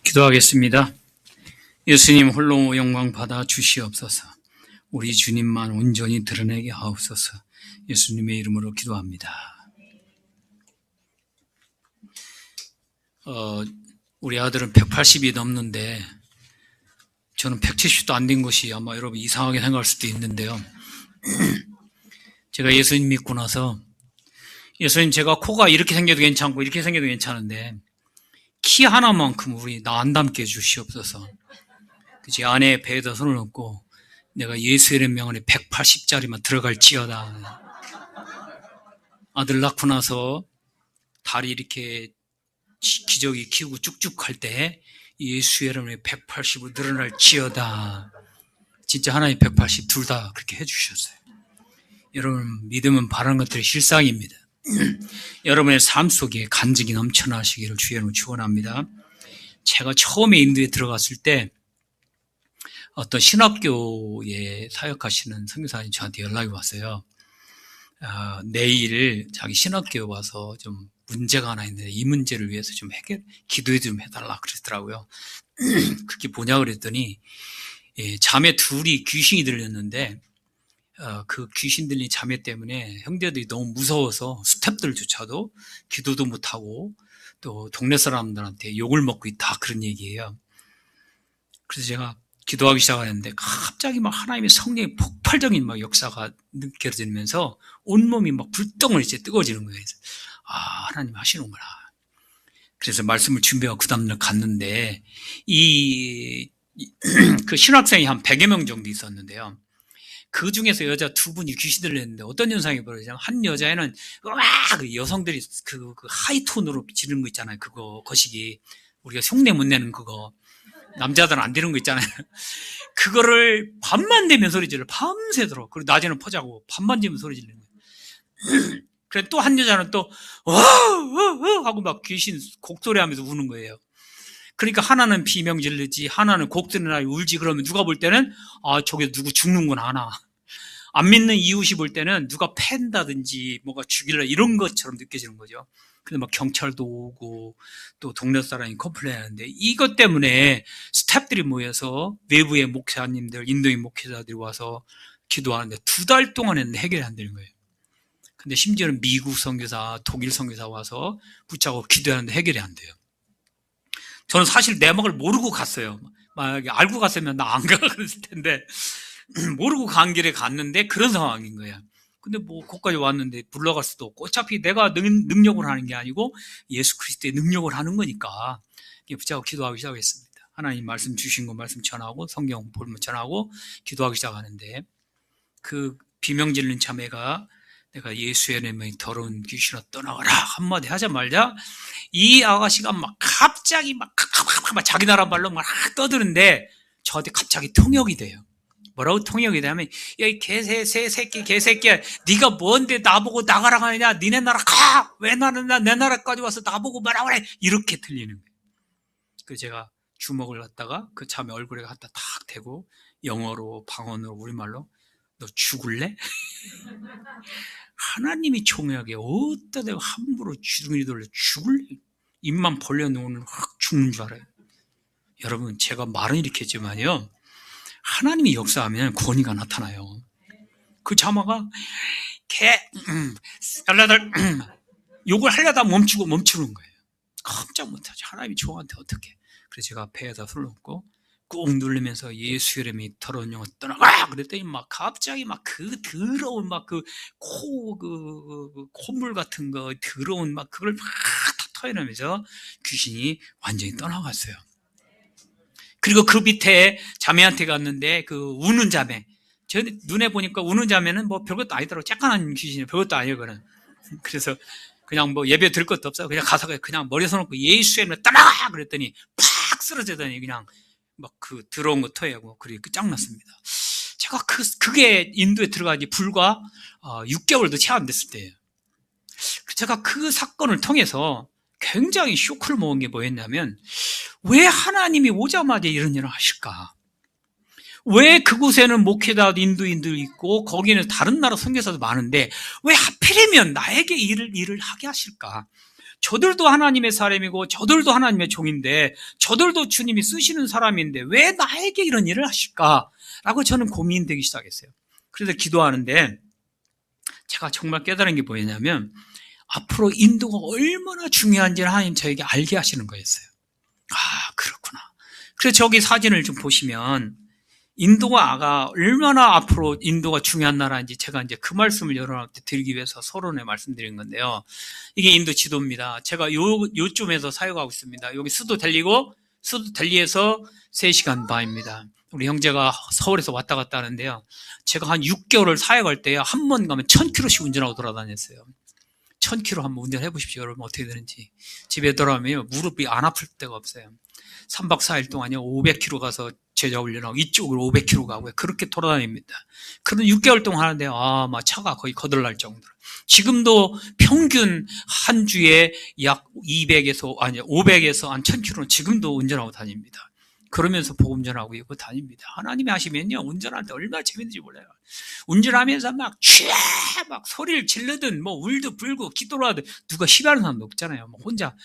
기도하겠습니다. 예수님 홀로 영광 받아 주시옵소서. 우리 주님만 온전히 드러내게 하옵소서. 예수님의 이름으로 기도합니다. 우리 아들은 180이 넘는데 저는 170도 안 된 것이 아마 여러분 이상하게 생각할 수도 있는데요. 제가 예수님 믿고 나서 예수님, 제가 코가 이렇게 생겨도 괜찮고 이렇게 생겨도 괜찮은데 키 하나만큼 우리 나 안 닮게 해주시옵소서. 제 아내의 배에다 손을 얹고 내가 예수의 명안에 180짜리만 들어갈지어다. 아들 낳고 나서 다리 이렇게 기저귀 키우고 쭉쭉 할 때 예수의 이름에 180으로 늘어날지어다. 진짜 하나님 180 둘 다 그렇게 해주셨어요. 여러분, 믿음은 바라는 것들의 실상입니다. 여러분의 삶 속에 간증이 넘쳐나시기를 주의 이름으로 축원합니다. 제가 처음에 인도에 들어갔을 때 어떤 신학교에 사역하시는 선교사님이 저한테 연락이 왔어요. 내일 자기 신학교에 와서 좀 문제가 하나 있는데 이 문제를 위해서 좀 기도해 좀 해달라 그러더라고요. 그게 뭐냐 그랬더니 자매 둘이 귀신이 들렸는데 그 귀신 들린 자매 때문에 형제들이 너무 무서워서 스태프들조차도 기도도 못하고 또 동네 사람들한테 욕을 먹고 있다 그런 얘기예요. 그래서 제가 기도하기 시작하는데 갑자기 막 하나님의 성령의 폭발적인 막 역사가 느껴지면서 온몸이 막 불덩을 이제 뜨거워지는 거예요. 하나님 하시는구나. 그래서 말씀을 준비하고 그 다음날 갔는데 그 신학생이 한 100여 명 정도 있었는데요. 그 중에서 여자 두 분이 귀신 들렸는데 어떤 현상이 벌어지냐면 한 여자애는 그 여성들이 그 하이톤으로 지르는 거 있잖아요. 그거 거시기 우리가 흉내 못 내는 그거 남자들은 안 되는 거 있잖아요. 그거를 밤만 되면 소리 질러 밤새도록. 그리고 낮에는 퍼자고 밤만 되면 소리 지르는 거예요. 그래 또 한 여자는 또 하고 막 귀신 곡소리 하면서 우는 거예요. 그러니까 하나는 비명 지르지 하나는 곡소리나 울지. 그러면 누가 볼 때는 저게 누구 죽는구나 하나. 안 믿는 이웃이 볼 때는 누가 팬다든지 뭐가 죽일라 이런 것처럼 느껴지는 거죠. 근데 막 경찰도 오고 또 동네 사람이 컴플레인 하는데 이것 때문에 스태프들이 모여서 외부의 목사님들 인도인 목회자들이 와서 기도하는데 2달 동안에는 해결이 안 되는 거예요. 근데 심지어는 미국 선교사 독일 선교사 와서 붙잡고 기도하는데 해결이 안 돼요. 저는 사실 내막을 모르고 갔어요. 만약에 알고 갔으면 나 안 가 그랬을 텐데 모르고 간 길에 갔는데 그런 상황인 거예요. 근데 뭐 거기까지 왔는데 불러갈 수도 없고 어차피 내가 능력을 하는 게 아니고 예수 그리스도의 능력을 하는 거니까 붙잡고 기도하기 시작했습니다. 하나님 말씀 주신 거 말씀 전하고 성경 보면 전하고 기도하기 시작하는데 그 비명 지르는 자매가 내가 예수의 이름에 더러운 귀신아 떠나가라 한마디 하자마자 이 아가씨가 막 갑자기 막 자기 나라 말로 막 떠드는데 저한테 갑자기 통역이 돼요. 뭐라고 통역이 되냐면 야 이 개새끼야 네가 뭔데 나보고 나가라 하느냐. 니네 나라 가. 왜 나는 내 나라까지 와서 나보고 뭐라 그래. 이렇게 들리는 거예요. 그래서 제가 주먹을 갖다가 그 자매 얼굴에 갖다 탁 대고 영어로 방언으로 우리말로 너 죽을래? 하나님이 총회하게 어디다 대고 함부로 주둥이 돌려 죽을래? 입만 벌려놓으면 확 죽는 줄 알아요. 여러분 제가 말은 이렇게 했지만요. 하나님이 역사하면 권위가 나타나요. 그 자마가 욕을 하려다 멈추는 거예요. 깜짝 못하죠. 하나님이 저한테 어떻게. 그래서 제가 배에다 손을 얹고 꾹 누르면서 예수 이름이 더러운 영혼 떠나가 그랬더니 막 갑자기 막 그 더러운 막 그 콧물 같은 거 더러운 막 그걸 막 터내면서 귀신이 완전히 떠나갔어요. 그리고 그 밑에 자매한테 갔는데 그 우는 자매. 저 눈에 보니까 우는 자매는 뭐 별것도 아니더라고. 쬐깐한 귀신이 별것도 아니에요, 그는. 그래서 그냥 뭐 예배 들 것도 없어요. 그냥 가서 그냥 머리에 손 놓고 예수의 이름으로 떠나가! 그랬더니 팍 쓰러지더니 그냥 막 그 더러운 거 토해하고 그리고 짱났습니다. 제가 그게 인도에 들어간 지 불과 6개월도 채 안 됐을 때예요. 제가 그 사건을 통해서 굉장히 쇼크를 먹은 게 뭐였냐면 왜 하나님이 오자마자 이런 일을 하실까? 왜 그곳에는 목회자 인도인들이 있고 거기는 다른 나라 선교사도 많은데 왜 하필이면 나에게 일을 하게 하실까? 저들도 하나님의 사람이고 저들도 하나님의 종인데 저들도 주님이 쓰시는 사람인데 왜 나에게 이런 일을 하실까라고 저는 고민되기 시작했어요. 그래서 기도하는데 제가 정말 깨달은 게 뭐였냐면 앞으로 인도가 얼마나 중요한지를 하나님 저에게 알게 하시는 거였어요. 아, 그렇구나. 그래서 저기 사진을 좀 보시면 인도가 얼마나 앞으로 인도가 중요한 나라인지 제가 이제 그 말씀을 여러분한테 드리기 위해서 서론에 말씀드린 건데요. 이게 인도 지도입니다. 제가 요쯤에서 사역하고 있습니다. 여기 수도 델리에서 3시간 반입니다. 우리 형제가 서울에서 왔다 갔다 하는데요. 제가 한 6개월을 사역할 때요. 한 번 가면 1000km씩 운전하고 돌아다녔어요. 1000km 한번 운전해 보십시오. 여러분 어떻게 되는지. 집에 돌아오면 무릎이 안 아플 데가 없어요. 3박 4일 동안요. 500km 가서 제자 훈련하고 이쪽으로 500km 가고요. 그렇게 돌아다닙니다. 그런 6개월 동안 하는데 막 차가 거의 거들날 정도로. 지금도 평균 한 주에 약 500에서 한 1000km는 지금도 운전하고 다닙니다. 그러면서 복음 전하고 있고 다닙니다. 하나님이 하시면요. 운전할 때 얼마나 재밌는지 몰라요. 운전하면서 막 소리를 지르든 울도 불고 기도를 하든 누가 싫어하는 사람도 없잖아요. 혼자.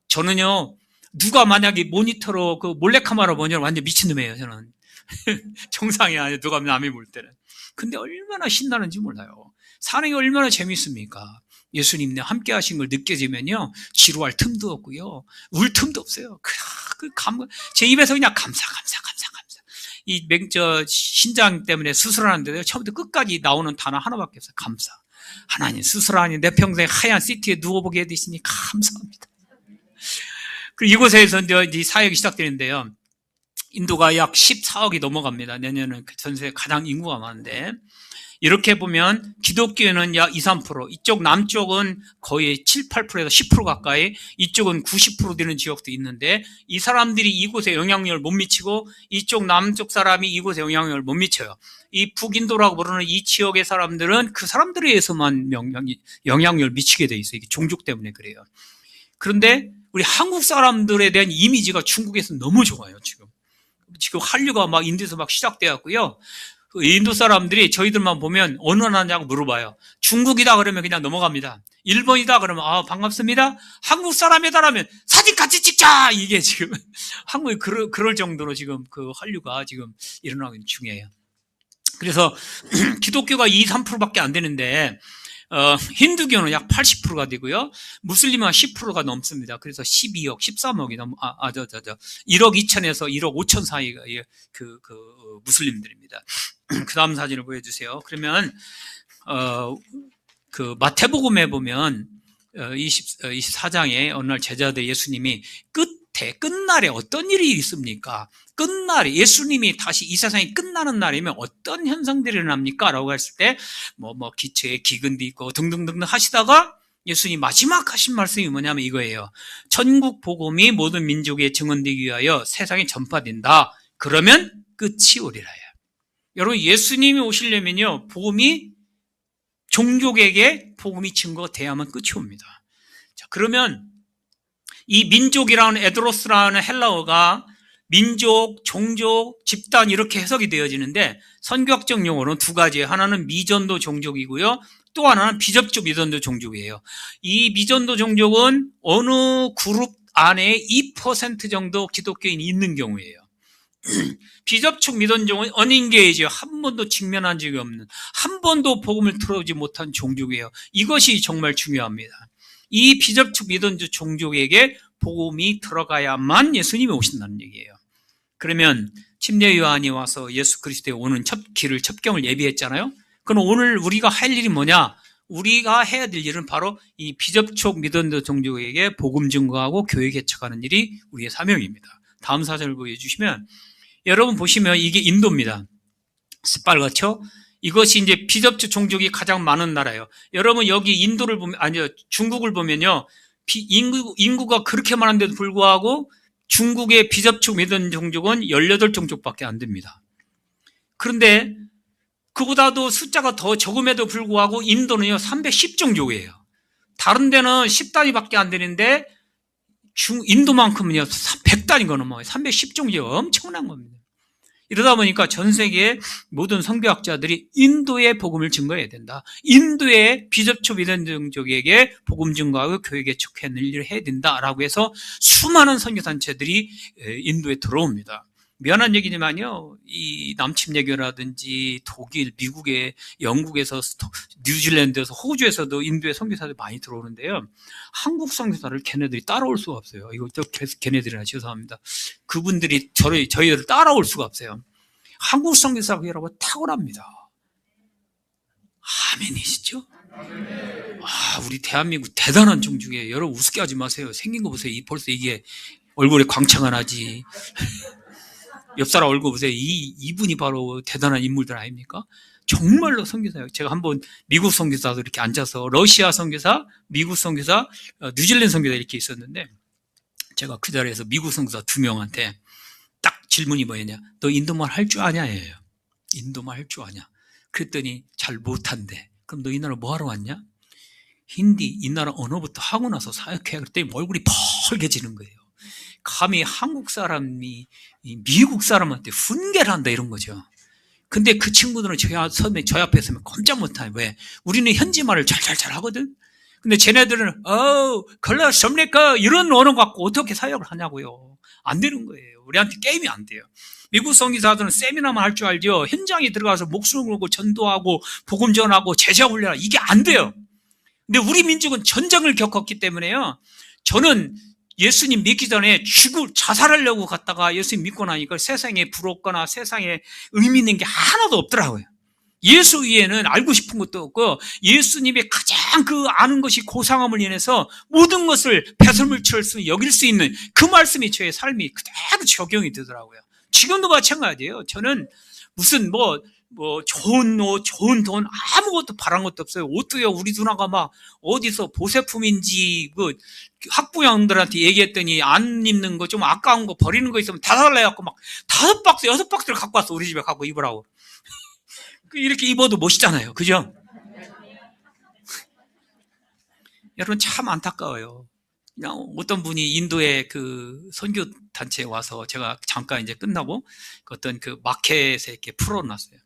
저는요. 누가 만약에 모니터로 몰래카메라 보면 완전 미친놈이에요. 저는. 정상이 아니에요. 누가 남이 볼 때는. 근데 얼마나 신나는지 몰라요. 사는 게 얼마나 재밌습니까? 예수님과 함께 하신 걸 느껴지면요. 지루할 틈도 없고요. 울 틈도 없어요. 제 입에서 그냥 감사. 신장 때문에 수술하는데도 처음부터 끝까지 나오는 단어 하나밖에 없어요. 감사. 하나님, 수술하니 내 평생 하얀 시티에 누워보게 해주시니 감사합니다. 그리고 이곳에서 이제 사역이 시작되는데요. 인도가 약 14억이 넘어갑니다. 내년은 전 세계 가장 인구가 많은데. 이렇게 보면 기독교는 약 2, 3%, 이쪽 남쪽은 거의 7, 8%에서 10% 가까이, 이쪽은 90% 되는 지역도 있는데 이 사람들이 이곳에 영향력을 못 미치고 이쪽 남쪽 사람이 이곳에 영향력을 못 미쳐요. 이 북인도라고 부르는 이 지역의 사람들은 그 사람들에 의해서만 영향력을 미치게 돼 있어요. 이게 종족 때문에 그래요. 그런데 우리 한국 사람들에 대한 이미지가 중국에서 너무 좋아요. 지금 한류가 막 인도에서 막 시작되었고요. 인도 사람들이 저희들만 보면 어느 나라냐고 물어봐요. 중국이다 그러면 그냥 넘어갑니다. 일본이다 그러면 반갑습니다. 한국 사람이다라면 사진 같이 찍자. 이게 지금 한국이 그럴 정도로 지금 그 한류가 지금 일어나고 있는 중이에요. 그래서 기독교가 2, 3%밖에 안 되는데 힌두교는 약 80%가 되고요. 무슬림은 10%가 넘습니다. 그래서 12억, 13억이 1억 2천에서 1억 5천 사이가 무슬림들입니다. 그 다음 사진을 보여주세요. 그러면, 마태복음에 보면, 24장에 어느 날 제자들 예수님이 끝날에 어떤 일이 있습니까? 끝날에 예수님이 다시 이 세상이 끝나는 날이면 어떤 현상들이 일어납니까? 라고 했을 때 기체에 기근도 있고 등등등 하시다가 예수님이 마지막 하신 말씀이 뭐냐면 이거예요. 천국 복음이 모든 민족에 증언되기 위하여 세상에 전파된다. 그러면 끝이 오리라. 여러분 예수님이 오시려면요. 종족에게 복음이 증거돼야만 끝이 옵니다. 자, 그러면 이 민족이라는 에드로스라는 헬라어가 민족, 종족, 집단 이렇게 해석이 되어지는데 선교학적 용어는 두 가지예요. 하나는 미전도 종족이고요. 또 하나는 비접촉 미전도 종족이에요. 이 미전도 종족은 어느 그룹 안에 2% 정도 기독교인이 있는 경우예요. 비접촉 미전종은 언인게이지요. 한 번도 직면한 적이 없는, 한 번도 복음을 들어오지 못한 종족이에요. 이것이 정말 중요합니다. 이 비접촉 미전주 종족에게 복음이 들어가야만 예수님이 오신다는 얘기예요. 그러면 침례 요한이 와서 예수 그리스도에 오는 첩경을 예비했잖아요. 그럼 오늘 우리가 할 일이 뭐냐? 우리가 해야 될 일은 바로 이 비접촉 미전주 종족에게 복음 증거하고 교회 개척하는 일이 우리의 사명입니다. 다음 사진을 보여주시면 여러분 보시면 이게 인도입니다. 새빨갛죠? 이것이 이제 비접촉 종족이 가장 많은 나라예요. 여러분 여기 인도를 보면, 중국을 보면요. 인구가 그렇게 많은데도 불구하고 중국의 비접촉 미전 종족은 18종족밖에 안 됩니다. 그런데 그보다도 숫자가 더 적음에도 불구하고 인도는요 310종족이에요. 다른 데는 10단위밖에 안 되는데 인도만큼은요 100단위가 넘어요. 310종족이 엄청난 겁니다. 이러다 보니까 전 세계의 모든 선교학자들이 인도의 복음을 증거해야 된다. 인도의 비접촉 비전종족에게 복음 증거하고 교회 개척하는 일을 해야 된다라고 해서 수많은 선교단체들이 인도에 들어옵니다. 미안한 얘기지만요, 이 남침예교라든지 독일, 미국에, 영국에서, 뉴질랜드에서, 호주에서도 인도의 선교사들이 많이 들어오는데요. 한국 선교사를 걔네들이 따라올 수가 없어요. 이것도 걔네들이나 죄송합니다. 그분들이 저희를 따라올 수가 없어요. 한국 선교사가 여러분 탁월합니다. 아멘이시죠? 우리 대한민국 대단한 종중에 여러분 우습게 하지 마세요. 생긴 거 보세요. 벌써 이게 얼굴에 광채가 나지. 옆 사람 얼굴 보세요. 이분이 바로 대단한 인물들 아닙니까? 정말로 선교사예요. 제가 한번 미국 선교사도 이렇게 앉아서 러시아 선교사, 미국 선교사, 뉴질랜드 선교사 이렇게 있었는데 제가 그 자리에서 미국 선교사 2명한테 딱 질문이 뭐였냐? 너 인도말 할 줄 아냐? 예요. 인도말 할 줄 아냐? 그랬더니 잘 못한대. 그럼 너 이 나라 뭐 하러 왔냐? 힌디, 이 나라 언어부터 하고 나서 사역해. 그랬더니 얼굴이 펄개지는 거예요. 감히 한국 사람이 미국 사람한테 훈계를 한다 이런 거죠. 근데 그 친구들은 저희 앞에 서면 꼼짝 못해요. 왜? 우리는 현지말을 잘 하거든. 근데 쟤네들은 걸렸습니까? 이런 언어 갖고 어떻게 사역을 하냐고요. 안 되는 거예요. 우리한테 게임이 안 돼요. 미국 선교사들은 세미나만 할 줄 알죠. 현장에 들어가서 목숨을 걸고 전도하고 복음 전하고 제자 훈련하고 이게 안 돼요. 근데 우리 민족은 전쟁을 겪었기 때문에요. 저는 예수님 믿기 전에 자살하려고 갔다가 예수님 믿고 나니까 세상에 부럽거나 세상에 의미 있는 게 하나도 없더라고요. 예수 위에는 알고 싶은 것도 없고 예수님의 가장 그 아는 것이 고상함을 인해서 모든 것을 배설물처럼 여길 수 있는 그 말씀이 저의 삶이 그대로 적용이 되더라고요. 지금도 마찬가지예요. 저는 무슨 좋은 옷, 좋은 돈, 아무것도 바란 것도 없어요. 옷도요, 우리 누나가 막 어디서 보세품인지, 학부형들한테 얘기했더니 안 입는 거 좀 아까운 거 버리는 거 있으면 다 달라 해갖고 막 5박스, 6박스를 갖고 왔어. 우리 집에 갖고 입으라고. 이렇게 입어도 멋있잖아요. 그죠? 여러분 참 안타까워요. 그냥 어떤 분이 인도의 그 선교단체에 와서 제가 잠깐 이제 끝나고 어떤 그 마켓에 이렇게 풀어놨어요.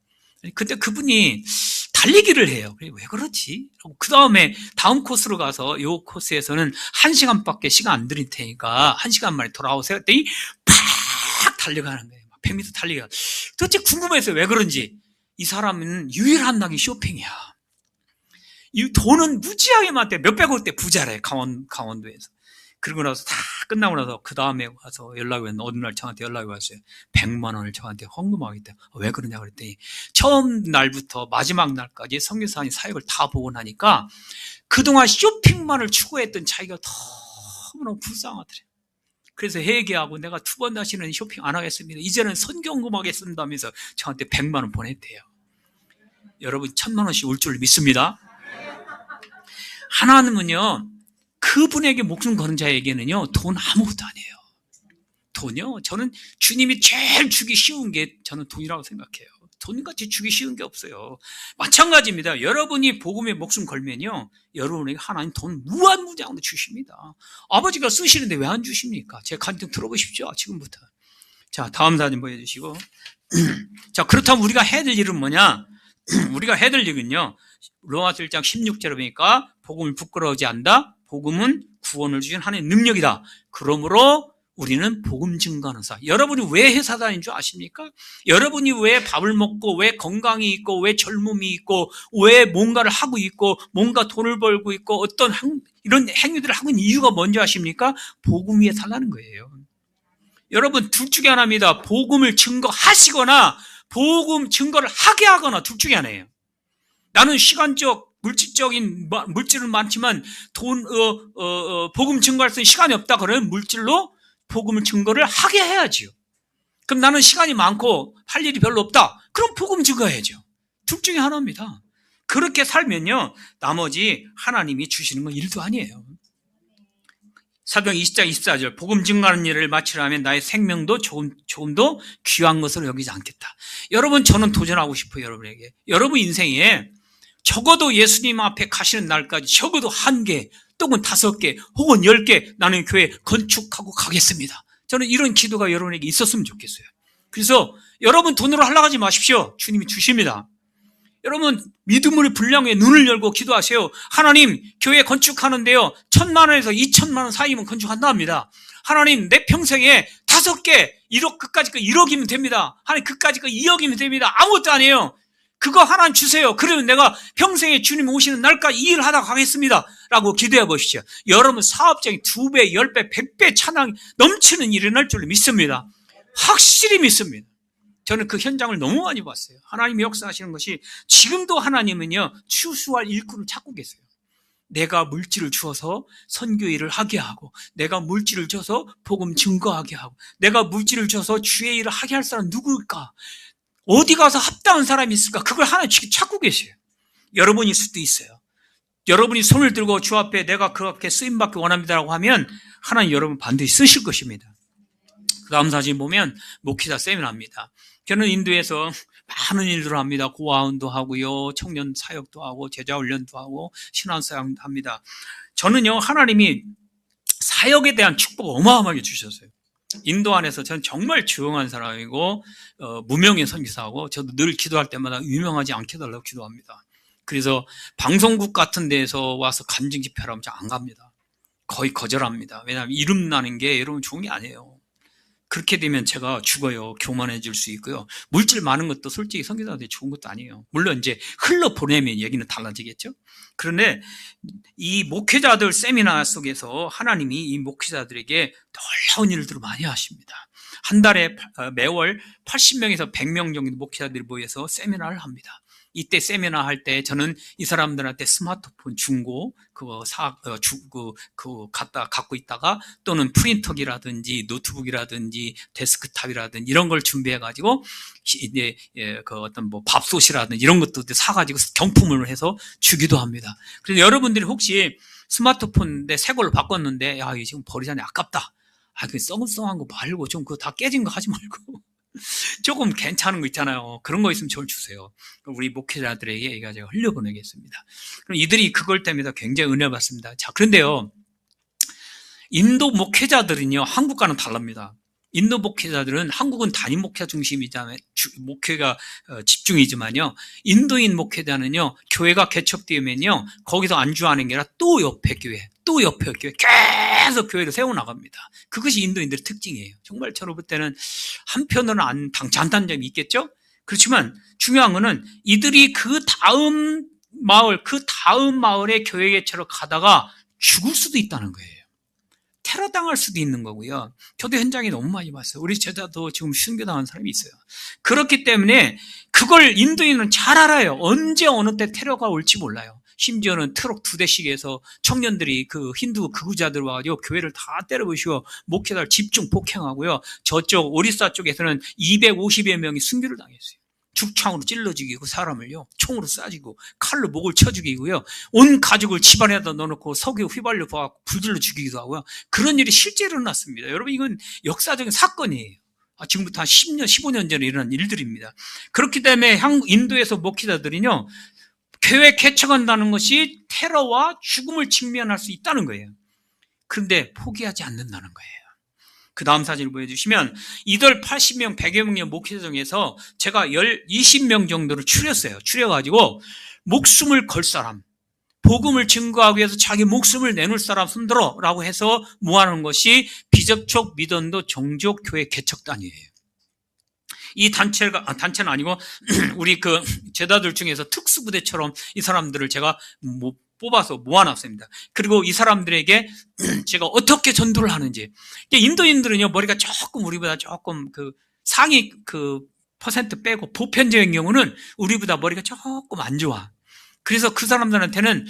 근데 그분이 달리기를 해요. 왜 그렇지? 그 다음에 다음 코스로 가서 이 코스에서는 1시간밖에 시간 안 드릴 테니까 1시간 만에 돌아오세요. 그랬더니 팍 달려가는 거예요. 100m 달리기가. 도대체 궁금해서 왜 그런지. 이 사람은 유일한 낙이 쇼핑이야. 이 돈은 무지하게 많대. 몇백억대 부자래. 강원도에서. 그러고 나서 다 끝나고 나서 그 다음에 와서 연락이 왔는데 어느 날 저한테 연락이 왔어요. 100만 원을 저한테 헌금하겠다. 왜 그러냐 그랬더니 처음 날부터 마지막 날까지 선교사님 사역을 다 보고 나니까 그동안 쇼핑만을 추구했던 자기가 너무너무 불쌍하더래요. 그래서 회개하고 내가 2번 다시는 쇼핑 안 하겠습니다. 이제는 선교헌금 하겠습니다면서 저한테 100만 원 보냈대요. 여러분 1000만 원씩 올 줄 믿습니다. 하나님은요. 그분에게 목숨 거는 자에게는요, 돈 아무것도 아니에요. 돈요, 저는 주님이 제일 주기 쉬운 게 저는 돈이라고 생각해요. 돈같이 주기 쉬운 게 없어요. 마찬가지입니다. 여러분이 복음에 목숨 걸면요, 여러분에게 하나님 돈 무한무장으로 주십니다. 아버지가 쓰시는데 왜 안 주십니까? 제 간증 들어보십시오. 지금부터. 자, 다음 사진 보여주시고. 자, 그렇다면 우리가 해야 될 일은 뭐냐? 우리가 해야 될 일은요, 로마서 1장 16절에 보니까 복음을 부끄러워하지 않는다. 복음은 구원을 주신 하나님의 능력이다. 그러므로 우리는 복음 증거하는 사. 여러분이 왜 회사 다니는 줄 아십니까? 여러분이 왜 밥을 먹고 왜 건강이 있고 왜 젊음이 있고 왜 뭔가를 하고 있고 뭔가 돈을 벌고 있고 어떤 이런 행위들을 하고 있는 이유가 뭔지 아십니까? 복음 위에 살라는 거예요. 여러분 둘 중에 하나입니다. 복음을 증거하시거나 복음 증거를 하게 하거나 둘 중에 하나예요. 나는 시간적 물질적인 물질은 많지만 복음 증거할 수 있는 시간이 없다 그러면 물질로 복음을 증거를 하게 해야지요. 그럼 나는 시간이 많고 할 일이 별로 없다. 그럼 복음 증거해야죠. 둘 중에 하나입니다. 그렇게 살면요, 나머지 하나님이 주시는 건 일도 아니에요. 사도행 20장 24절 복음 증거하는 일을 마치려면 나의 생명도 조금도 귀한 것으로 여기지 않겠다. 여러분 저는 도전하고 싶어요. 여러분에게. 여러분 인생에 적어도 예수님 앞에 가시는 날까지 적어도 1개 또는 5개 혹은 10개 나는 교회 건축하고 가겠습니다. 저는 이런 기도가 여러분에게 있었으면 좋겠어요. 그래서 여러분 돈으로 하려고 하지 마십시오. 주님이 주십니다. 여러분 믿음으로 분량에 눈을 열고 기도하세요. 하나님, 교회 건축하는데요 1,000만 원에서 2,000만 원 사이면 건축한다 합니다. 하나님, 내 평생에 5개 1억, 그까짓 거 1억이면 됩니다. 하나님, 그까짓 거 2억이면 됩니다. 아무것도 아니에요. 그거 하나님 주세요. 그러면 내가 평생에 주님 오시는 날까지 이 일 하다 가겠습니다 라고 기도해 보시죠. 여러분 사업장이 2배, 10배, 100배 찬양 넘치는 일이 날 줄 믿습니다. 확실히 믿습니다. 저는 그 현장을 너무 많이 봤어요. 하나님이 역사하시는 것이, 지금도 하나님은요 추수할 일꾼을 찾고 계세요. 내가 물질을 주어서 선교 일을 하게 하고, 내가 물질을 줘서 복음 증거하게 하고, 내가 물질을 줘서 주의 일을 하게 할 사람 누구일까? 어디 가서 합당한 사람이 있을까? 그걸 하나님 지금 찾고 계세요. 여러분일 수도 있어요. 여러분이 손을 들고 주 앞에 내가 그렇게 쓰임받기 원합니다라고 하면 하나님 여러분 반드시 쓰실 것입니다. 그 다음 사진 보면 목회자 세미나입니다. 저는 인도에서 많은 일들을 합니다. 고아원도 하고요, 청년 사역도 하고, 제자 훈련도 하고, 신앙사역도 합니다. 저는요, 하나님이 사역에 대한 축복을 어마어마하게 주셨어요. 인도 안에서 저는 정말 조용한 사람이고 무명의 선교사하고, 저도 늘 기도할 때마다 유명하지 않게 해달라고 기도합니다. 그래서 방송국 같은 데에서 와서 간증 집회를 하면 안 갑니다. 거의 거절합니다. 왜냐하면 이름 나는 게 여러분 좋은 게 아니에요. 그렇게 되면 제가 죽어요. 교만해질 수 있고요. 물질 많은 것도 솔직히 선교사한테 좋은 것도 아니에요. 물론 이제 흘러보내면 얘기는 달라지겠죠. 그런데 이 목회자들 세미나 속에서 하나님이 이 목회자들에게 놀라운 일들을 많이 하십니다. 한 달에 매월 80명에서 100명 정도 목회자들이 모여서 세미나를 합니다. 이때 세미나 할 때 저는 이 사람들한테 스마트폰 중고 그거 갖고 있다가, 또는 프린터기라든지 노트북이라든지 데스크탑이라든지 이런 걸 준비해가지고 이제 그 어떤 뭐 밥솥이라든지 이런 것도 사가지고 경품을 해서 주기도 합니다. 그래서 여러분들이 혹시 스마트폰 내 새 걸로 바꿨는데, 야, 이거 지금 버리자니 아깝다. 그 썩은 거 말고 좀 그거 다 깨진 거 하지 말고 조금 괜찮은 거 있잖아요. 그런 거 있으면 저를 주세요. 우리 목회자들에게 이거 제가 흘려보내겠습니다. 그럼 이들이 그걸 때문에 굉장히 은혜 받습니다. 자, 그런데요, 인도 목회자들은요, 한국과는 다릅니다. 인도 목회자들은, 한국은 단임 목회자 중심이잖아요. 목회가 집중이지만요, 인도인 목회자는요, 교회가 개척되면요, 거기서 안주하는 게 아니라 또 옆에 교회, 또 옆에 교회, 계속 교회를 세워나갑니다. 그것이 인도인들의 특징이에요. 정말 저로 볼 때는 한편으로는 장단점이 있겠죠? 그렇지만 중요한 거는 이들이 그 다음 마을의 교회 개척을 가다가 죽을 수도 있다는 거예요. 테러당할 수도 있는 거고요. 저도 현장에 너무 많이 봤어요. 우리 제자도 지금 순교당한 사람이 있어요. 그렇기 때문에 그걸 인도인은 잘 알아요. 언제 어느 때 테러가 올지 몰라요. 심지어는 트럭 2대씩 해서 청년들이 그 힌두 극우자들 와가지고 교회를 다 때려부시고 목회자를 집중 폭행하고요. 저쪽 오리사 쪽에서는 250여 명이 순교를 당했어요. 죽창으로 찔러 죽이고, 사람을요 총으로 쏴주고, 칼로 목을 쳐 죽이고요, 온 가족을 집안에다 넣어놓고 석유 휘발유 불질러 죽이기도 하고요. 그런 일이 실제로 일어났습니다. 여러분, 이건 역사적인 사건이에요. 지금부터 한 10년, 15년 전에 일어난 일들입니다. 그렇기 때문에 인도에서 목회자들은요, 교회 개척한다는 것이 테러와 죽음을 직면할 수 있다는 거예요. 그런데 포기하지 않는다는 거예요. 그 다음 사진을 보여주시면, 이들 80명, 100여 명의 목회자 중에서 제가 20명 정도를 추려가지고 목숨을 걸 사람, 복음을 증거하기 위해서 자기 목숨을 내놓을 사람 손들어 라고 해서 모아놓은 것이 비접촉 미던도 종족교회 개척단이에요. 이 단체는 아니고 우리 그 제자들 중에서 특수부대처럼 이 사람들을 제가 뽑아서 모아놨습니다. 그리고 이 사람들에게 제가 어떻게 전도를 하는지. 인도인들은요, 머리가 조금 우리보다 조금 그 상위 그 퍼센트 빼고 보편적인 경우는 우리보다 머리가 조금 안 좋아. 그래서 그 사람들한테는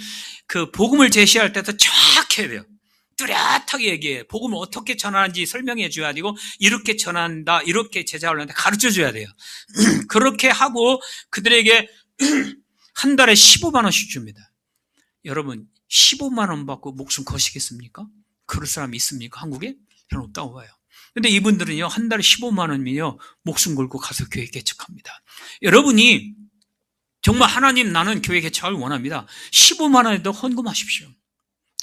그 복음을 제시할 때도 정확해야 돼요. 뚜렷하게 얘기해. 복음을 어떻게 전하는지 설명해 줘야 되고, 이렇게 전한다, 이렇게 제자들한테 가르쳐 줘야 돼요. 그렇게 하고 그들에게 한 달에 15만 원씩 줍니다. 여러분, 15만 원 받고 목숨 거시겠습니까? 그럴 사람이 있습니까? 한국에? 저는 없다고 봐요. 근데 이분들은요, 한 달에 15만 원이면요, 목숨 걸고 가서 교회 개척합니다. 여러분이 정말 하나님, 나는 교회 개척을 원합니다. 15만 원에도 헌금하십시오.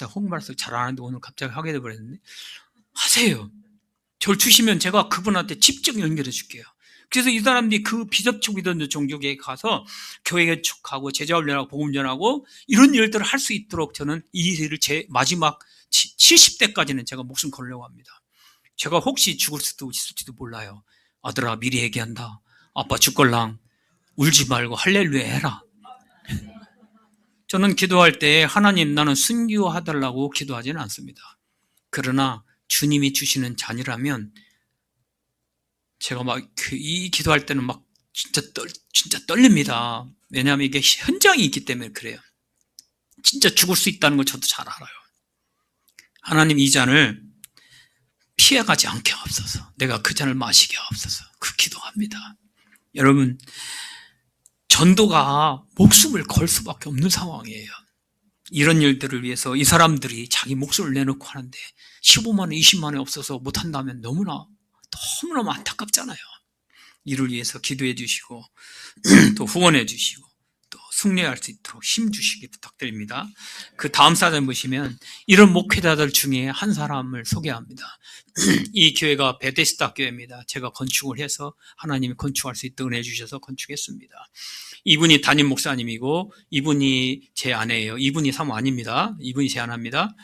헌금할수 잘 안 하는데 오늘 갑자기 하게 돼버렸는데, 하세요. 저를 주시면 제가 그분한테 직접 연결해 줄게요. 그래서 이 사람들이 그 비접촉 믿는 종교계에 가서 교회 개척하고 제자훈련하고 복음 전하고 이런 일들을 할 수 있도록 저는 이 일을 제 마지막 70대까지는 제가 목숨 걸려고 합니다. 제가 혹시 죽을 수도 있을지도 몰라요. 아들아, 미리 얘기한다. 아빠 죽걸랑 울지 말고 할렐루야 해라. 저는 기도할 때 하나님 나는 순교하달라고 기도하지는 않습니다. 그러나 주님이 주시는 자녀라면 제가 막 이 기도할 때는 막 진짜 떨립니다. 왜냐하면 이게 현장이 있기 때문에 그래요. 진짜 죽을 수 있다는 걸 저도 잘 알아요. 하나님 이 잔을 피해가지 않게 하옵소서. 내가 그 잔을 마시게 하옵소서. 그 기도합니다. 여러분, 전도가 목숨을 걸 수밖에 없는 상황이에요. 이런 일들을 위해서 이 사람들이 자기 목숨을 내놓고 하는데 15만 원, 20만 원이 없어서 못한다면 너무너무 안타깝잖아요. 이를 위해서 기도해 주시고 또 후원해 주시고 또 승리할 수 있도록 힘 주시기 부탁드립니다. 그 다음 사진 보시면 이런 목회자들 중에 한 사람을 소개합니다. 이 교회가 베데스다 교회입니다. 제가 건축을 해서 하나님이 건축할 수 있도록 은혜 주셔서 건축했습니다. 이분이 담임 목사님이고 이분이 제 아내예요. 이분이 사모 아닙니다. 이분이 제 아내입니다.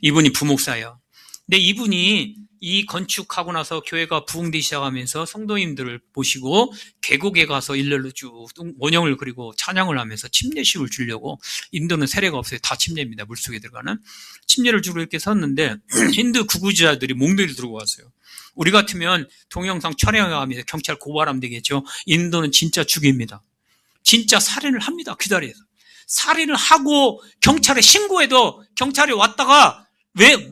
이분이 부목사예요. 근데 이분이 이 건축하고 나서 교회가 부흥되기 시작하면서 성도님들을 모시고 계곡에 가서 일렬로 쭉 원형을 그리고 찬양을 하면서 침례식을 주려고, 인도는 세례가 없어요. 다 침례입니다. 물속에 들어가는 침례를 주로 이렇게 섰는데 힌두 구구자들이 몽둥이를 들고 왔어요. 우리 같으면 동영상 촬영하면서 경찰 고발하면 되겠죠. 인도는 진짜 죽입니다. 진짜 살인을 합니다. 그 자리에서 살인을 하고 경찰에 신고해도 경찰이 왔다가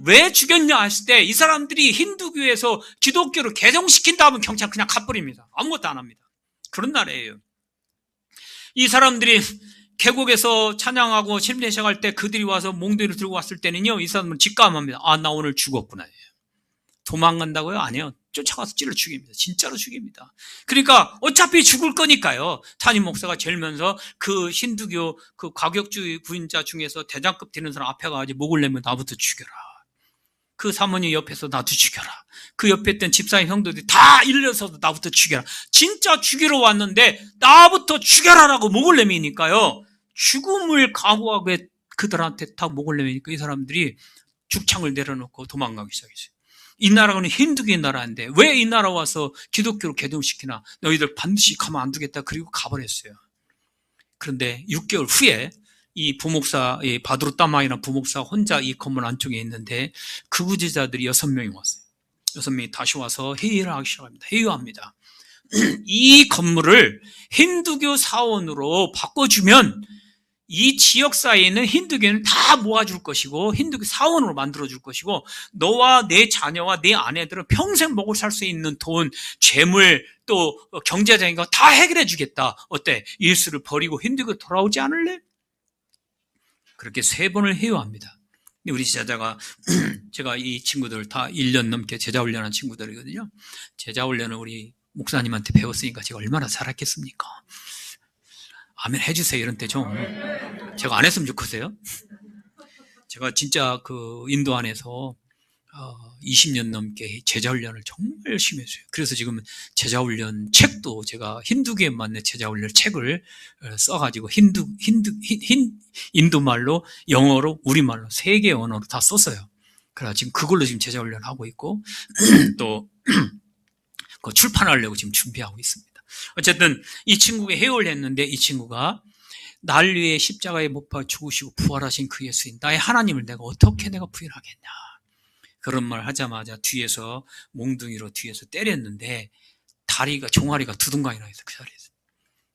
왜 죽였냐 했을 때 이 사람들이 힌두교에서 기독교로 개종시킨다 하면 경찰 그냥 가버립니다. 아무것도 안 합니다. 그런 나라예요. 이 사람들이 계곡에서 찬양하고 침례식 할 때 그들이 와서 몽둥이를 들고 왔을 때는요, 이 사람은 직감합니다. 아, 나 오늘 죽었구나. 도망간다고요? 아니요. 쫓아가서 찔러 죽입니다. 진짜로 죽입니다. 그러니까 어차피 죽을 거니까요. 담임 목사가 jel면서 그 힌두교 그 과격주의 부인자 중에서 대장급 되는 사람 앞에 가가지고 목을 내면 나부터 죽여라. 그 사모님 옆에서 나도 죽여라. 그 옆에 있던 집사님 형들이 다 일러서도 나부터 죽여라. 진짜 죽이러 왔는데 나부터 죽여라라고 목을 내미니까요. 죽음을 각오하고 그들한테 다 목을 내미니까 이 사람들이 죽창을 내려놓고 도망가기 시작했어요. 이 나라는 힌두교의 나라인데 왜 이 나라 와서 기독교로 개종시키나? 너희들 반드시 가만 안 두겠다. 그리고 가버렸어요. 그런데 6개월 후에 이 부목사, 이 바드로 따마이라는 부목사 혼자 이 건물 안쪽에 있는데 구구제자들이 6명이 왔어요. 6명이 다시 와서 회의를 하기 시작합니다. 회의합니다. 이 건물을 힌두교 사원으로 바꿔주면 이 지역사회에 있는 힌두교는 다 모아줄 것이고 힌두교 사원으로 만들어줄 것이고 너와 내 자녀와 내 아내들은 평생 먹고 살 수 있는 돈, 재물, 또 경제적인 거 다 해결해 주겠다. 어때? 예수를 버리고 힌두교 돌아오지 않을래? 그렇게 3번을 회유합니다. 우리 제자가 제가 이 친구들 다 1년 넘게 제자훈련한 친구들이거든요. 제자훈련을 우리 목사님한테 배웠으니까 제가 얼마나 잘했겠습니까? 아멘 해주세요. 이런 때 좀 제가 안 했으면 좋겠어요. 제가 진짜 그 인도 안에서 20년 넘게 제자훈련을 정말 열심히 했어요. 그래서 지금 제자훈련 책도 제가 힌두교에 맞는 제자훈련 책을 써가지고 인도말로, 영어로, 우리말로 3개 언어로 다 썼어요. 그래서 지금 그걸로 지금 제자훈련 하고 있고 또 그 출판하려고 지금 준비하고 있습니다. 어쨌든 이 친구가 해요를 했는데 이 친구가 날 위해 십자가에 못 박아 죽으시고 부활하신 그 예수인 나의 하나님을 내가 어떻게 내가 부인하겠냐, 그런 말 하자마자 뒤에서 몽둥이로 뒤에서 때렸는데 다리가, 종아리가 두둥강이 나 있어 그 자리에서.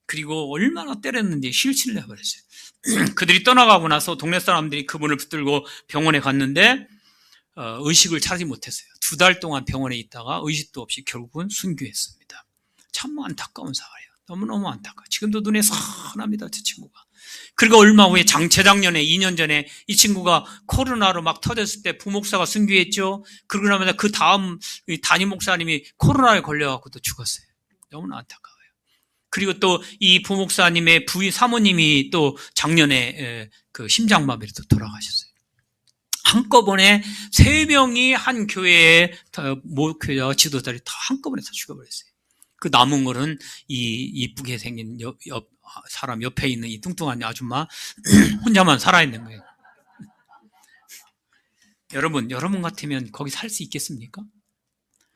그리고 얼마나 때렸는지 실신을 해버렸어요. 그들이 떠나가고 나서 동네 사람들이 그분을 붙들고 병원에 갔는데 의식을 차리지 못했어요. 2달 동안 병원에 있다가 의식도 없이 결국은 순교했습니다. 참 안타까운 사례예요. 너무너무 안타까워요. 지금도 눈에 선합니다, 저 친구가. 그리고 얼마 후에 재작년에 2년 전에 이 친구가 코로나로 막 터졌을 때 부목사가 순교했죠. 그러고 나면 그 다음 담임 목사님이 코로나에 걸려갖고 또 죽었어요. 너무나 안타까워요. 그리고 또 이 부목사님의 부인 사모님이 또 작년에 그 심장마비로 또 돌아가셨어요. 한꺼번에 3명이 한 교회의 목회자 지도자들이 다 한꺼번에 다 죽어버렸어요. 그 남은 거는 이 이쁘게 생긴 사람 옆에 있는 이 뚱뚱한 아줌마 혼자만 살아있는 거예요. 여러분 같으면 거기 살 수 있겠습니까?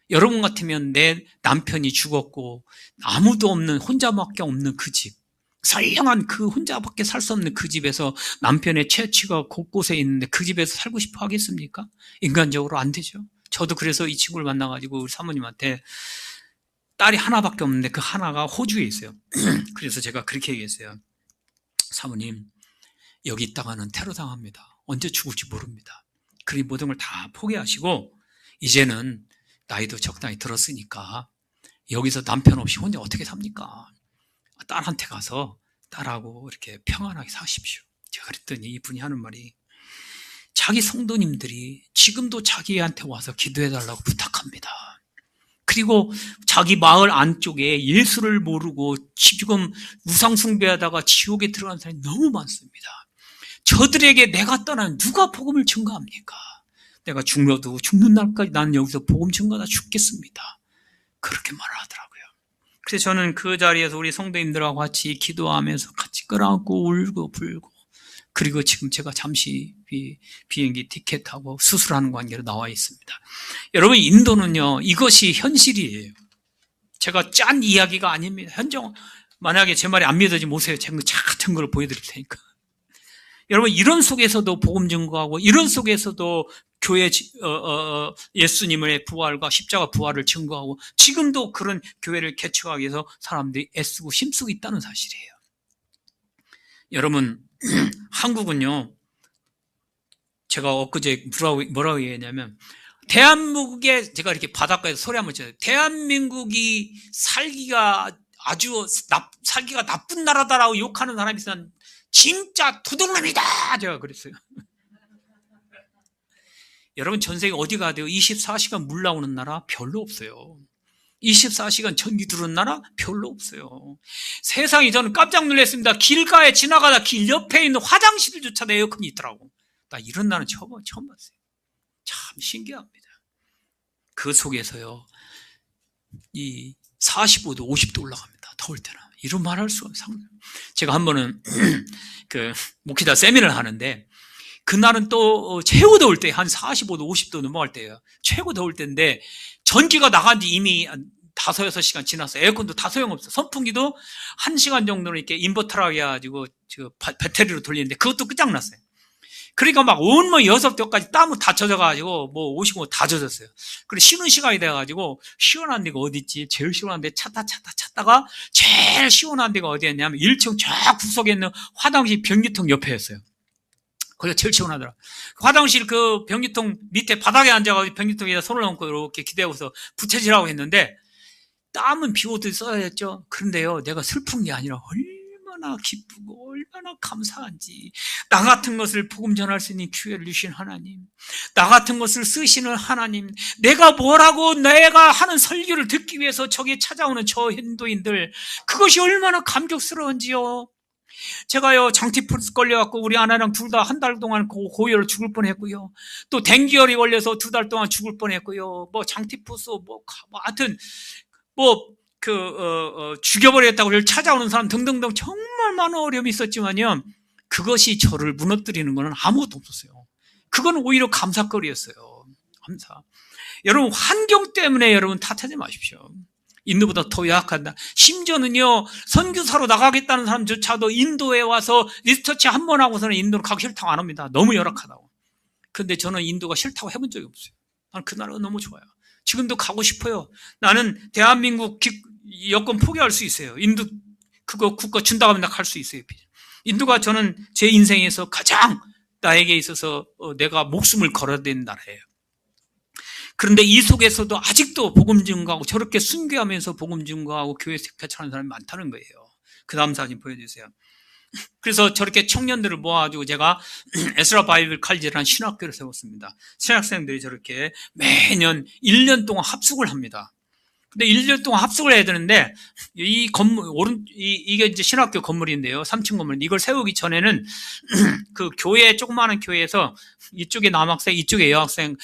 여러분 같으면 내 남편이 죽었고 아무도 없는 혼자밖에 없는 그 집, 선량한 그 혼자밖에 살 수 없는 그 집에서 남편의 채취가 곳곳에 있는데 그 집에서 살고 싶어 하겠습니까? 인간적으로 안 되죠. 저도 그래서 이 친구를 만나가지고 우리 사모님한테 딸이 하나밖에 없는데 그 하나가 호주에 있어요. 그래서 제가 그렇게 얘기했어요. 사모님, 여기 있다가는 테러 당합니다. 언제 죽을지 모릅니다. 그리 모든 걸 다 포기하시고 이제는 나이도 적당히 들었으니까 여기서 남편 없이 혼자 어떻게 삽니까? 딸한테 가서 딸하고 이렇게 평안하게 사십시오. 제가 그랬더니 이분이 하는 말이 자기 성도님들이 지금도 자기한테 와서 기도해달라고 부탁합니다. 그리고 자기 마을 안쪽에 예수를 모르고 지금 우상숭배하다가 지옥에 들어간 사람이 너무 많습니다. 저들에게 내가 떠나면 누가 복음을 증거합니까? 내가 죽어도 죽는 날까지 나는 여기서 복음 증거하다 죽겠습니다. 그렇게 말을 하더라고요. 그래서 저는 그 자리에서 우리 성도님들하고 같이 기도하면서 같이 끌어안고 울고 불고 그리고 지금 제가 잠시 비행기 티켓하고 수술하는 관계로 나와 있습니다. 여러분, 인도는요, 이것이 현실이에요. 제가 짠 이야기가 아닙니다. 만약에 제 말이 안 믿어지면 오세요. 제가 차 같은 걸 보여드릴 테니까. 여러분, 이런 속에서도 복음 증거하고 이런 속에서도 교회 예수님의 부활과 십자가 부활을 증거하고 지금도 그런 교회를 개척하기 위해서 사람들이 애쓰고 힘쓰고 있다는 사실이에요. 여러분, 한국은요, 제가 엊그제 뭐라고 얘기했냐면 대한민국에 제가 이렇게 바닷가에서 소리 한번 쳐요. 대한민국이 살기가 나쁜 나라다라고 욕하는 사람이 있으면 진짜 도둑놈이다! 제가 그랬어요. 여러분, 전 세계 어디 가도 24시간 물 나오는 나라 별로 없어요. 24시간 전기 들어오는 나라 별로 없어요. 세상에 저는 깜짝 놀랐습니다. 길가에 지나가다 길 옆에 있는 화장실조차도 에어컨이 있더라고. 나 이런 나라는 처음 봤어요. 참 신기합니다. 그 속에서요, 이 45도, 50도 올라갑니다. 더울 때는. 이런 말할 수가 없어요. 제가 한 번은 목회자 세미나를 하는데 그날은 또 최고 더울 때 한 45도, 50도 넘어갈 때예요. 최고 더울 때인데 전기가 나간 지 이미 5, 6시간 지났어요. 에어컨도 다 소용없어. 선풍기도 1시간 정도는 이렇게 인버터라고 해가지고 배터리로 돌리는데 그것도 끝장났어요. 그러니까 막 온몸 6겹까지 땀을 다 젖어가지고 옷이고 다 젖었어요. 그리고 쉬는 시간이 돼가지고 시원한 데가 어디 있지? 제일 시원한 데 찾다가 제일 시원한 데가 어디였냐면 1층 쫙 구석에 있는 화장실 변기통 옆에였어요. 거기가 제일 시원하더라. 화장실 그 변기통 밑에 바닥에 앉아가지고 변기통에다 손을 얹고 이렇게 기대고서 부채질하고 했는데 땀은 비 오듯이 써야겠죠. 그런데요, 내가 슬픈 게 아니라 얼마나 기쁘고 얼마나 감사한지. 나 같은 것을 복음 전할 수 있는 기회를 주신 하나님, 나 같은 것을 쓰시는 하나님, 내가 하는 설교를 듣기 위해서 저기 찾아오는 저 인도인들, 그것이 얼마나 감격스러운지요. 제가요, 장티푸스 걸려갖고 우리 아내랑 둘 다 한 달 동안 고열로 죽을 뻔했고요. 또 댕기열이 걸려서 2달 동안 죽을 뻔했고요. 장티푸스 하여튼 죽여버리겠다고 저를 찾아오는 사람 등등등 정말 많은 어려움이 있었지만요, 그것이 저를 무너뜨리는 것은 아무것도 없었어요. 그건 오히려 감사거리였어요. 감사. 여러분, 환경 때문에 여러분 탓하지 마십시오. 인도보다 더 약하다. 심지어는요, 선교사로 나가겠다는 사람조차도 인도에 와서 리서치 한 번 하고서는 인도로 가기 싫다고 안 합니다. 너무 열악하다고. 근데 저는 인도가 싫다고 해본 적이 없어요. 나는 그 나라가 너무 좋아요. 지금도 가고 싶어요. 나는 대한민국 여권 포기할 수 있어요. 인도 그거 국가 준다고 하면 나 갈 수 있어요. 인도가 저는 제 인생에서 가장 나에게 있어서 내가 목숨을 걸어야 되는 나라예요. 그런데 이 속에서도 아직도 복음 증거하고 저렇게 순교하면서 복음 증거하고 교회 개척하는 사람이 많다는 거예요. 그 다음 사진 보여주세요. 그래서 저렇게 청년들을 모아가지고 제가 에스라 바이블 칼리지라는 신학교를 세웠습니다. 신학생들이 저렇게 매년 1년 동안 합숙을 합니다. 근데 1년 동안 합숙을 해야 되는데, 이 건물, 이게 이제 신학교 건물인데요. 3층 건물. 이걸 세우기 전에는 그 교회, 조그마한 교회에서 이쪽에 남학생, 이쪽에 여학생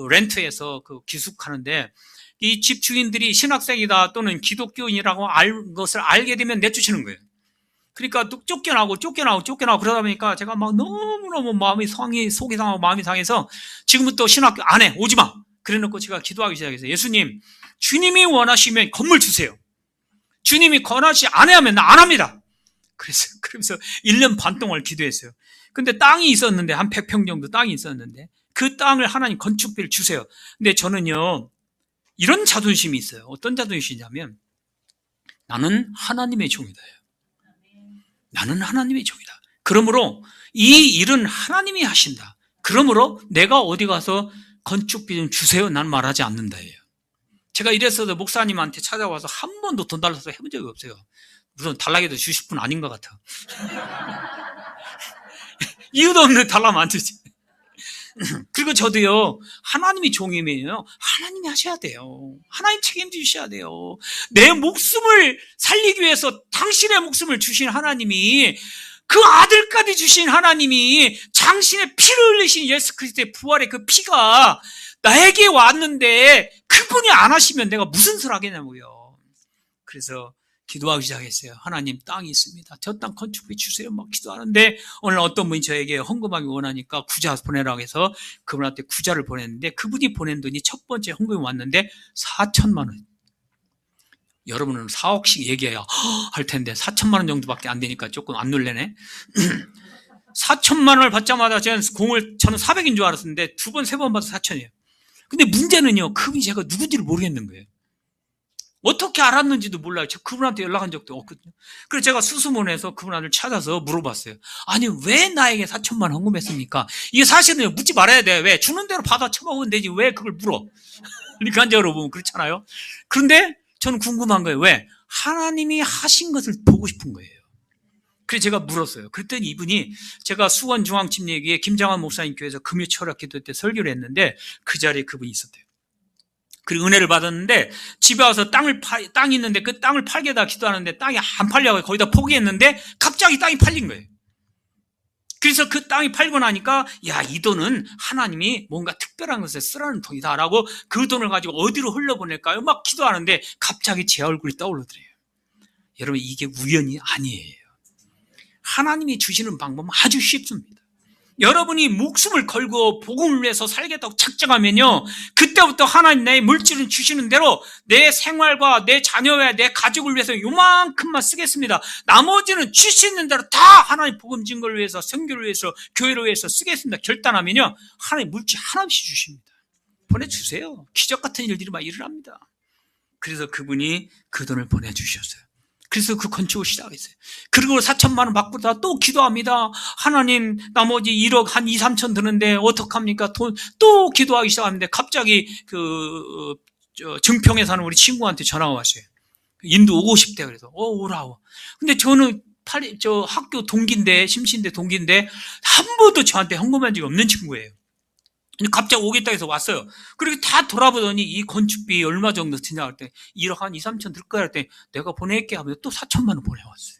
렌트해서 기숙하는데, 이 집 주인들이 신학생이다 또는 기독교인이라고 것을 알게 되면 내쫓는 거예요. 그러니까 또 쫓겨나고 그러다 보니까 제가 막 너무너무 속이 상하고 마음이 상해서 지금부터 신학교 안 해. 오지 마. 그래 놓고 제가 기도하기 시작했어요. 예수님, 주님이 원하시면 건물 주세요. 주님이 권하시 안 하면 나 안 합니다. 그러면서 1년 반 동안 기도했어요. 근데 땅이 있었는데, 한 100평 정도 땅이 있었는데, 그 땅을 하나님 건축비를 주세요. 근데 저는요, 이런 자존심이 있어요. 어떤 자존심이냐면, 나는 하나님의 종이다. 나는 하나님의 종이다. 그러므로 이 일은 하나님이 하신다. 그러므로 내가 어디 가서 건축비 좀 주세요. 난 말하지 않는다예요. 제가 이랬어도 목사님한테 찾아와서 한 번도 돈 달라서 해본 적이 없어요. 물론 달라고 해도 주실 분 아닌 것 같아. 이유도 없는 달라면 안 되지. 그리고 저도요, 하나님이 종이면요, 하나님이 하셔야 돼요. 하나님 책임지셔야 돼요. 내 목숨을 살리기 위해서 당신의 목숨을 주신 하나님이, 그 아들까지 주신 하나님이, 당신의 피를 흘리신 예수 그리스도의 부활의 그 피가 나에게 왔는데 그분이 안 하시면 내가 무슨 소리 하겠냐고요. 그래서 기도하기 시작했어요. 하나님, 땅이 있습니다. 저 땅 건축비 주세요. 막 기도하는데 오늘 어떤 분이 저에게 헌금하기 원하니까 구자 보내라고 해서 그분한테 구자를 보냈는데, 그분이 보낸 돈이 첫 번째 헌금이 왔는데 4천만 원. 여러분은 4억씩 얘기해야 할 텐데 4천만 원 정도밖에 안 되니까 조금 안 놀래네. 4천만 원을 받자마자 저는 400인 줄 알았는데 두 번, 세 번 받아서 4천이에요. 근데 문제는요, 그분이 제가 누군지를 모르겠는 거예요. 어떻게 알았는지도 몰라요. 제가 그분한테 연락한 적도 없거든요. 그래서 제가 수수문해서 그분한테 찾아서 물어봤어요. 아니, 왜 나에게 4천만 원 헌금했습니까? 이게 사실은 묻지 말아야 돼. 왜? 주는 대로 받아 처먹으면 되지. 왜 그걸 물어? 객관적으로 보면 그렇잖아요. 그런데 저는 궁금한 거예요. 왜? 하나님이 하신 것을 보고 싶은 거예요. 그래서 제가 물었어요. 그랬더니 이분이, 제가 수원중앙침례교회 김장환 목사님 교회에서 금요 철학 기도 때 설교를 했는데 그 자리에 그분이 있었대요. 그리고 은혜를 받았는데 집에 와서 땅이 있는데 그 땅을 팔게다 기도하는데 땅이 안 팔려고 거기다 포기했는데 갑자기 땅이 팔린 거예요. 그래서 그 땅이 팔고 나니까, 야, 이 돈은 하나님이 뭔가 특별한 것에 쓰라는 돈이다라고 그 돈을 가지고 어디로 흘려보낼까요? 막 기도하는데 갑자기 제 얼굴이 떠오르더래요. 여러분, 이게 우연이 아니에요. 하나님이 주시는 방법은 아주 쉽습니다. 여러분이 목숨을 걸고 복음을 위해서 살겠다고 작정하면요, 그때부터 하나님 내 물질은 주시는 대로 내 생활과 내 자녀와 내 가족을 위해서 요만큼만 쓰겠습니다. 나머지는 주시는 대로 다 하나님 복음 증거를 위해서, 선교를 위해서, 교회를 위해서 쓰겠습니다. 결단하면요, 하나님 물질 하나씩 주십니다. 보내주세요. 기적 같은 일들이 막 일어납니다. 그래서 그분이 그 돈을 보내주셨어요. 그래서 그 건축을 시작했어요. 그리고 4천만 원 받고다 또 기도합니다. 하나님, 나머지 1억 한 2, 3천 드는데 어떡합니까? 또 기도하기 시작하는데 갑자기 증평에 사는 우리 친구한테 전화가 왔어요. 인도 오고 싶대. 그래서 오라고. 근데 저는 학교 동기인데, 심신대 동기인데 한 번도 저한테 헌금한 적이 없는 친구예요. 갑자기 오겠다 해서 왔어요. 그리고 다 돌아보더니 이 건축비 얼마 정도 드냐 할 때 1억 한 2, 3천 들 거야 할 때 내가 보낼게 하면 또 4천만 원 보내왔어요.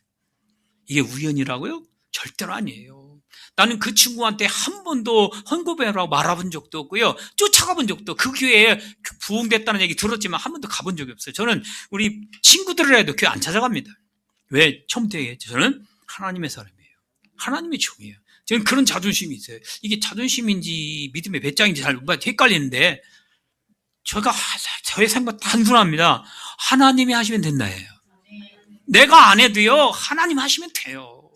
이게 우연이라고요? 절대로 아니에요. 나는 그 친구한테 한 번도 헌금해라고 말해본 적도 없고요. 쫓아가본 적도, 그 교회에 부흥됐다는 얘기 들었지만 한 번도 가본 적이 없어요. 저는 우리 친구들을 해도 교회 안 찾아갑니다. 왜? 처음부터 얘기했죠. 저는 하나님의 사람이에요. 하나님의 종이에요. 저는 그런 자존심이 있어요. 이게 자존심인지 믿음의 배짱인지 잘 헷갈리는데, 저의 생각 단순합니다. 하나님이 하시면 된다예요. 내가 안 해도요, 하나님 하시면 돼요.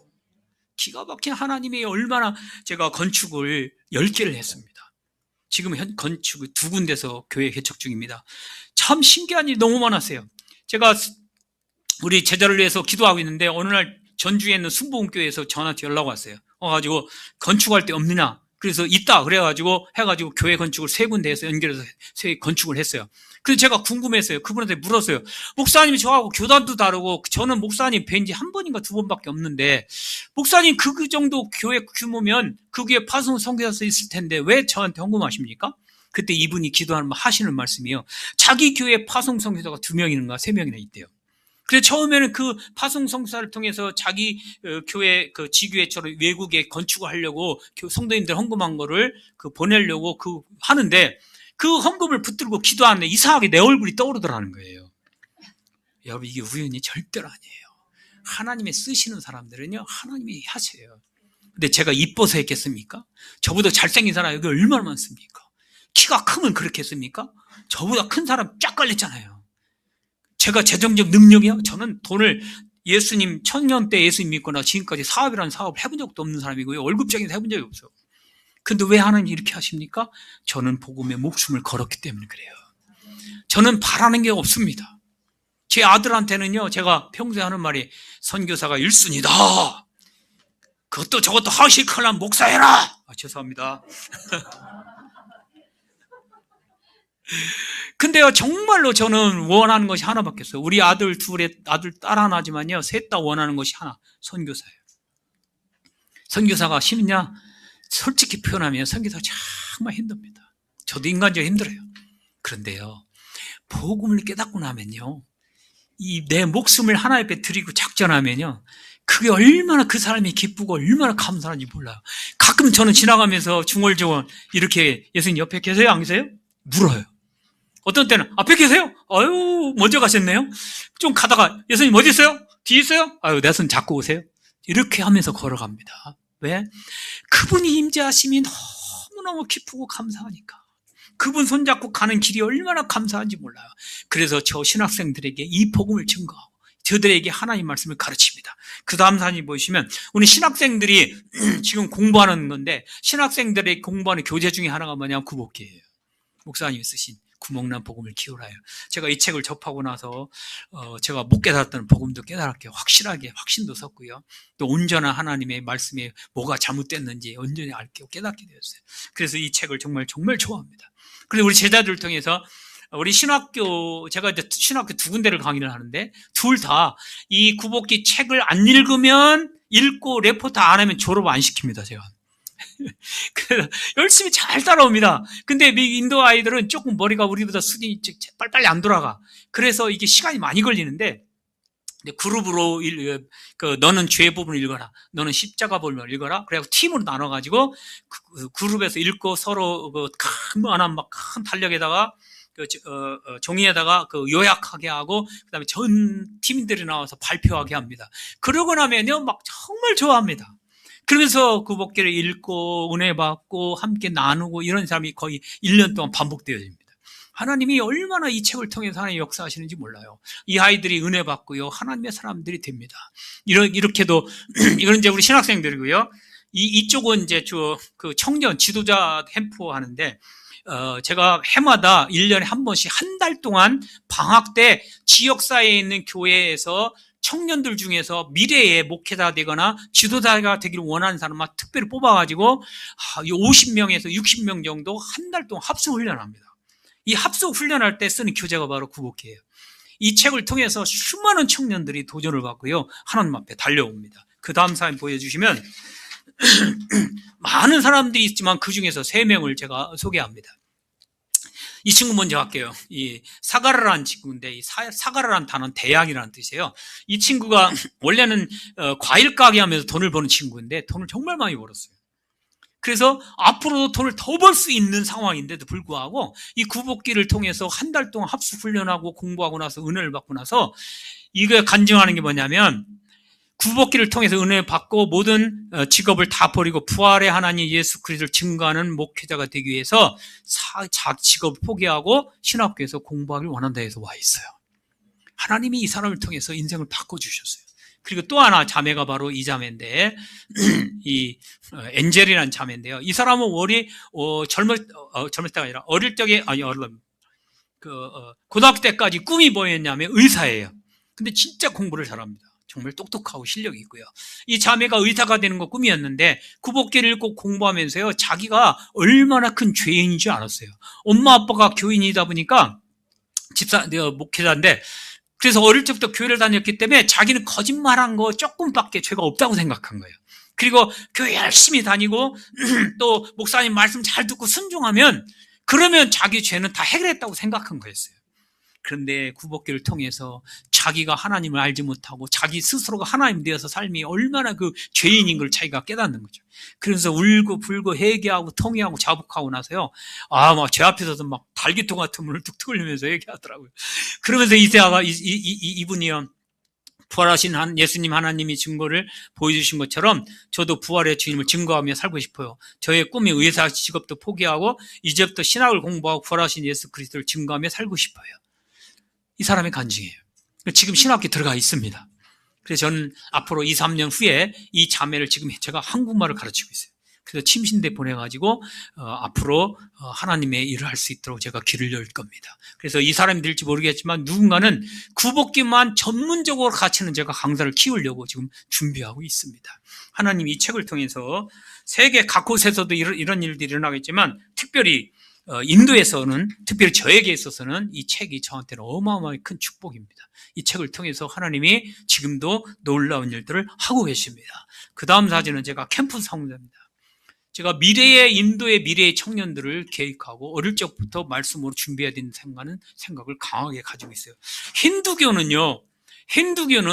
기가 막힌 하나님이 얼마나. 제가 건축을 10개를 했습니다. 지금 건축을 2군데서 교회 개척 중입니다. 참 신기한 일이 너무 많았어요. 제가 우리 제자를 위해서 기도하고 있는데 어느 날 전주에 있는 순복음교회에서 저한테 연락 왔어요. 와가지고 건축할 데 없느냐? 그래서 있다. 그래가지고 해가지고 교회 건축을 3군데에서 연결해서 건축을 했어요. 그래서 제가 궁금했어요. 그분한테 물었어요. 목사님이 저하고 교단도 다르고 저는 목사님 뵌 지 한 번인가 2번밖에 없는데, 목사님 그 정도 교회 규모면 그 교회 파송 선교사서 있을 텐데 왜 저한테 헌금하십니까? 그때 이분이 하시는 말씀이요. 자기 교회 파송 선교사가 2명인가 3명이나 있대요. 그래서 처음에는 그 파송 선교사를 통해서 자기 교회 그 지교회처럼 외국에 건축을 하려고 성도님들 헌금한 거를 보내려고 하는데 그 헌금을 붙들고 기도하는데 이상하게 내 얼굴이 떠오르더라는 거예요. 여러분, 이게 우연이 절대로 아니에요. 하나님의 쓰시는 사람들은요, 하나님이 하세요. 근데 제가 이뻐서 했겠습니까? 저보다 잘생긴 사람 여기 얼마나 많습니까? 키가 크면 그렇게 했습니까? 저보다 큰 사람 쫙 깔렸잖아요. 제가 재정적 능력이요? 저는 돈을 예수님 천년 때 예수님 믿거나 지금까지 사업이라는 사업을 해본 적도 없는 사람이고요. 월급쟁이도 해본 적이 없어요. 근데 왜 하나님 이렇게 하십니까? 저는 복음에 목숨을 걸었기 때문에 그래요. 저는 바라는 게 없습니다. 제 아들한테는요, 제가 평소에 하는 말이 선교사가 1순위다. 그것도 저것도 하실 거면 목사해라. 죄송합니다. 근데요, 정말로 저는 원하는 것이 하나밖에 없어요. 우리 아들 딸 하나지만요, 셋 다 원하는 것이 하나, 선교사예요. 선교사가 쉽냐? 솔직히 표현하면 선교사가 정말 힘듭니다. 저도 인간적으로 힘들어요. 그런데요, 복음을 깨닫고 나면요, 내 목숨을 하나님 앞에 드리고 작전하면요, 그게 얼마나 그 사람이 기쁘고 얼마나 감사한지 몰라요. 가끔 저는 지나가면서 중얼중얼 이렇게 예수님 옆에 계세요? 안 계세요? 물어요. 어떤 때는 앞에 계세요? 아유, 먼저 가셨네요. 좀 가다가 예수님 어디 있어요? 뒤에 있어요? 아유, 내 손 잡고 오세요. 이렇게 하면서 걸어갑니다. 왜? 그분이 임재하심이 너무너무 기쁘고 감사하니까. 그분 손잡고 가는 길이 얼마나 감사한지 몰라요. 그래서 저 신학생들에게 이 복음을 증거하고 저들에게 하나님 말씀을 가르칩니다. 그 다음 사진 보시면 우리 신학생들이 지금 공부하는 건데, 신학생들의 공부하는 교재 중에 하나가 뭐냐면 구복기예요. 목사님이 쓰신 구멍난 복음을 키우라요. 제가 이 책을 접하고 나서 제가 못 깨달았던 복음도 깨달았고요. 확실하게 확신도 섰고요. 또 온전한 하나님의 말씀에 뭐가 잘못됐는지 온전히 알게 깨닫게 되었어요. 그래서 이 책을 정말 정말 좋아합니다. 그래서 우리 제자들을 통해서 우리 제가 이제 신학교 2군데를 강의를 하는데, 둘 다 이 구복기 책을 안 읽으면, 읽고 레포트 안 하면 졸업 안 시킵니다, 제가. 그래서 열심히 잘 따라옵니다. 근데 인도 아이들은 조금 머리가 우리보다 수준이 빨리빨리 안 돌아가. 그래서 이게 시간이 많이 걸리는데, 그룹으로 너는 죄 부분을 읽어라, 너는 십자가 부분을 읽어라. 그래서 팀으로 나눠가지고 그룹에서 읽고 서로 큰 달력에다가 종이에다가 요약하게 하고, 그다음에 전 팀들이 나와서 발표하게 합니다. 그러고 나면요, 막 정말 좋아합니다. 그러면서 그 복기를 읽고 은혜 받고 함께 나누고 이런 사람이 거의 1년 동안 반복되어집니다. 하나님이 얼마나 이 책을 통해서 하나님 역사하시는지 몰라요. 이 아이들이 은혜 받고요, 하나님의 사람들이 됩니다. 이렇게도 이건 이제 우리 신학생들이고요. 이쪽은 이제 그 청년 지도자 캠프 하는데, 제가 해마다 1년에 한 번씩 한 달 동안 방학 때 지역사회에 있는 교회에서 청년들 중에서 미래의 목회자 되거나 지도자가 되기를 원하는 사람만 특별히 뽑아가지고 50명에서 60명 정도 한 달 동안 합숙 훈련합니다. 이 합숙 훈련할 때 쓰는 교재가 바로 구복기예요. 이 책을 통해서 수많은 청년들이 도전을 받고요, 하나님 앞에 달려옵니다. 그 다음 사진 보여주시면 많은 사람들이 있지만 그 중에서 3명을 제가 소개합니다. 이 친구 먼저 할게요. 이 사가라라는 친구인데, 이 사가라라는 단어는 대양이라는 뜻이에요. 이 친구가 원래는 과일 가게 하면서 돈을 버는 친구인데 돈을 정말 많이 벌었어요. 그래서 앞으로도 돈을 더 벌 수 있는 상황인데도 불구하고 이 구복기를 통해서 한 달 동안 합숙 훈련하고 공부하고 나서 은혜를 받고 나서 이거 간증하는 게 뭐냐면, 구복기를 통해서 은혜 받고 모든 직업을 다 버리고 부활의 하나님 예수 그리스도를 증거하는 목회자가 되기 위해서 자기 직업을 포기하고 신학교에서 공부하길 원한다 해서 와 있어요. 하나님이 이 사람을 통해서 인생을 바꿔주셨어요. 그리고 또 하나 자매가 바로 이 자매인데, 이 엔젤이라는 자매인데요. 이 사람은 젊을 때가 아니라 어릴 적에, 고등학교 때까지 꿈이 뭐였냐면 의사예요. 근데 진짜 공부를 잘합니다. 정말 똑똑하고 실력이 있고요. 이 자매가 의사가 되는 거 꿈이었는데 구복기를 읽고 공부하면서요, 자기가 얼마나 큰 죄인인 줄 알았어요. 엄마 아빠가 교인이다 보니까 목회자인데, 그래서 어릴 적부터 교회를 다녔기 때문에 자기는 거짓말한 거 조금밖에 죄가 없다고 생각한 거예요. 그리고 교회 열심히 다니고 또 목사님 말씀 잘 듣고 순종하면 그러면 자기 죄는 다 해결했다고 생각한 거였어요. 그런데 구복기를 통해서 자기가 하나님을 알지 못하고 자기 스스로가 하나님 되어서 삶이 얼마나 그 죄인인 걸 자기가 깨닫는 거죠. 그래서 울고 불고 회개하고 통회하고 자복하고 나서요, 막 제 앞에서도 막 달기통 같은 문을 뚝뚝 흘리면서 얘기하더라고요. 그러면서 이세아가 이분이요, 부활하신 예수님 하나님이 증거를 보여주신 것처럼 저도 부활의 주님을 증거하며 살고 싶어요. 저의 꿈이 의사 직업도 포기하고 이제부터 신학을 공부하고 부활하신 예수 그리스도를 증거하며 살고 싶어요. 이 사람의 간증이에요. 지금 신학교에 들어가 있습니다. 그래서 저는 앞으로 2, 3년 후에 이 자매를 지금 제가 한국말을 가르치고 있어요. 그래서 침신대 보내가지고 앞으로 하나님의 일을 할 수 있도록 제가 길을 열 겁니다. 그래서 이 사람이 될지 모르겠지만 누군가는 구복기만 전문적으로 가르치는 제가 강사를 키우려고 지금 준비하고 있습니다. 하나님이 이 책을 통해서 세계 각곳에서도 이런 일들이 일어나겠지만 특별히 인도에서는, 특별히 저에게 있어서는 이 책이 저한테는 어마어마하게 큰 축복입니다. 이 책을 통해서 하나님이 지금도 놀라운 일들을 하고 계십니다. 그 다음 사진은 제가 캠프 사무장입니다. 제가 인도의 미래의 청년들을 계획하고 어릴 적부터 말씀으로 준비해야 되는 생각을 강하게 가지고 있어요. 힌두교는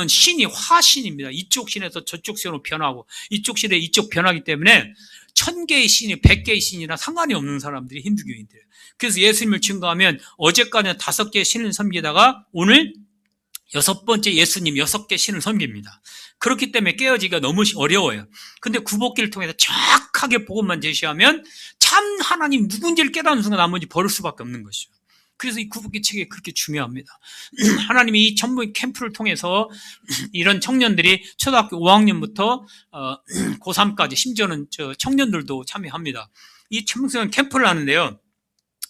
신이 화신입니다. 이쪽 신에서 저쪽 신으로 변하고 이쪽 신에 이쪽 변하기 때문에 1000개의 신이 100개의 신이나 상관이 없는 사람들이 힌두교인들이에요. 그래서 예수님을 증거하면 어제까지는 5개의 신을 섬기다가 오늘 6번째 예수님 6개 신을 섬깁니다. 그렇기 때문에 깨어지기가 너무 어려워요. 근데 구복기를 통해서 정확하게 복음만 제시하면 참 하나님 누군지를 깨닫는 순간 나머지 버릴 수밖에 없는 것이죠. 그래서 이 구복기 책이 그렇게 중요합니다. 하나님이 이 전부 캠프를 통해서 이런 청년들이 초등학교 5학년부터 고3까지, 심지어는 청년들도 참여합니다. 이 청소년 캠프를 하는데요,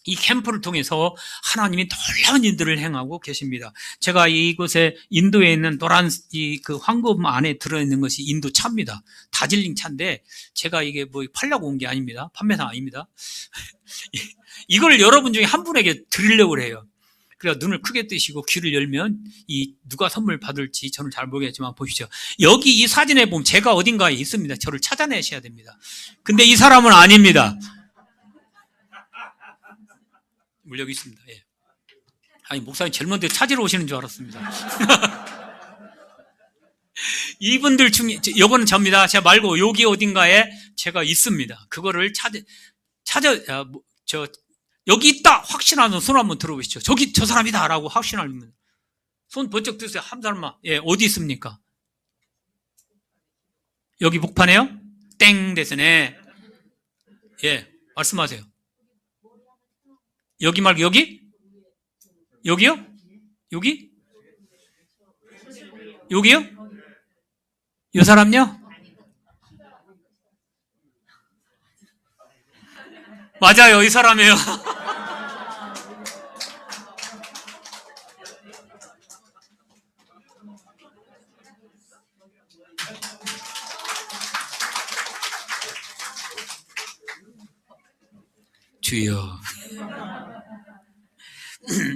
이 캠프를 통해서 하나님이 놀라운 일들을 행하고 계십니다. 제가 이곳에 인도에 있는 노란 그 황금 안에 들어있는 것이 인도 차입니다. 다질링 차인데 제가 이게 뭐 팔려고 온 게 아닙니다. 판매상 아닙니다. 이걸 여러분 중에 한 분에게 드리려고 해요. 그래서 눈을 크게 뜨시고 귀를 열면 누가 선물 받을지 저는 잘 모르겠지만 보십시오. 여기 이 사진에 보면 제가 어딘가에 있습니다. 저를 찾아내셔야 됩니다. 근데 이 사람은 아닙니다. 여기 있습니다. 예. 아니, 목사님 젊은데 찾으러 오시는 줄 알았습니다. 이분들 중에, 요거는 접니다. 제가 말고 여기 어딘가에 제가 있습니다. 그거를 여기 있다! 확신하는 손 한번 들어보시죠. 저 사람이다! 라고 확신하면. 손 번쩍 드세요. 한 사람만. 예, 어디 있습니까? 여기 목판에요? 땡! 됐으네. 예, 말씀하세요. 여기 말고 여기? 여기요? 여기? 여기요? 이 사람요? 맞아요, 이 사람이에요. 주여.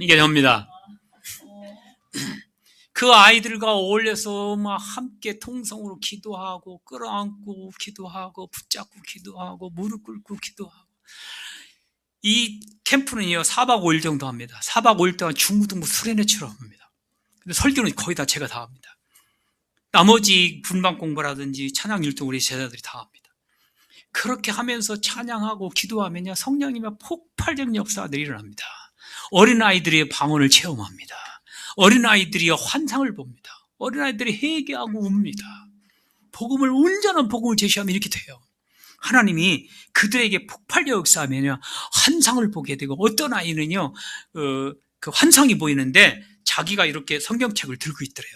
이게 접니다. 그 아이들과 어울려서 막 함께 통성으로 기도하고 끌어안고 기도하고 붙잡고 기도하고 무릎 꿇고 기도하고. 이 캠프는요 4박 5일 정도 합니다. 4박 5일 동안 중고등부 수련회처럼 합니다. 근데 설교는 거의 다 제가 다 합니다. 나머지 분방 공부라든지 찬양 율동 우리 제자들이 다 합니다. 그렇게 하면서 찬양하고 기도하면요 성령님의 폭발적인 역사들이 일어납니다. 어린아이들이 방언을 체험합니다. 어린아이들이 환상을 봅니다. 어린아이들이 회개하고 웁니다. 온전한 복음을 제시하면 이렇게 돼요. 하나님이 그들에게 폭발적 역사하면요 환상을 보게 되고, 어떤 아이는요 그 환상이 보이는데 자기가 이렇게 성경책을 들고 있더래요.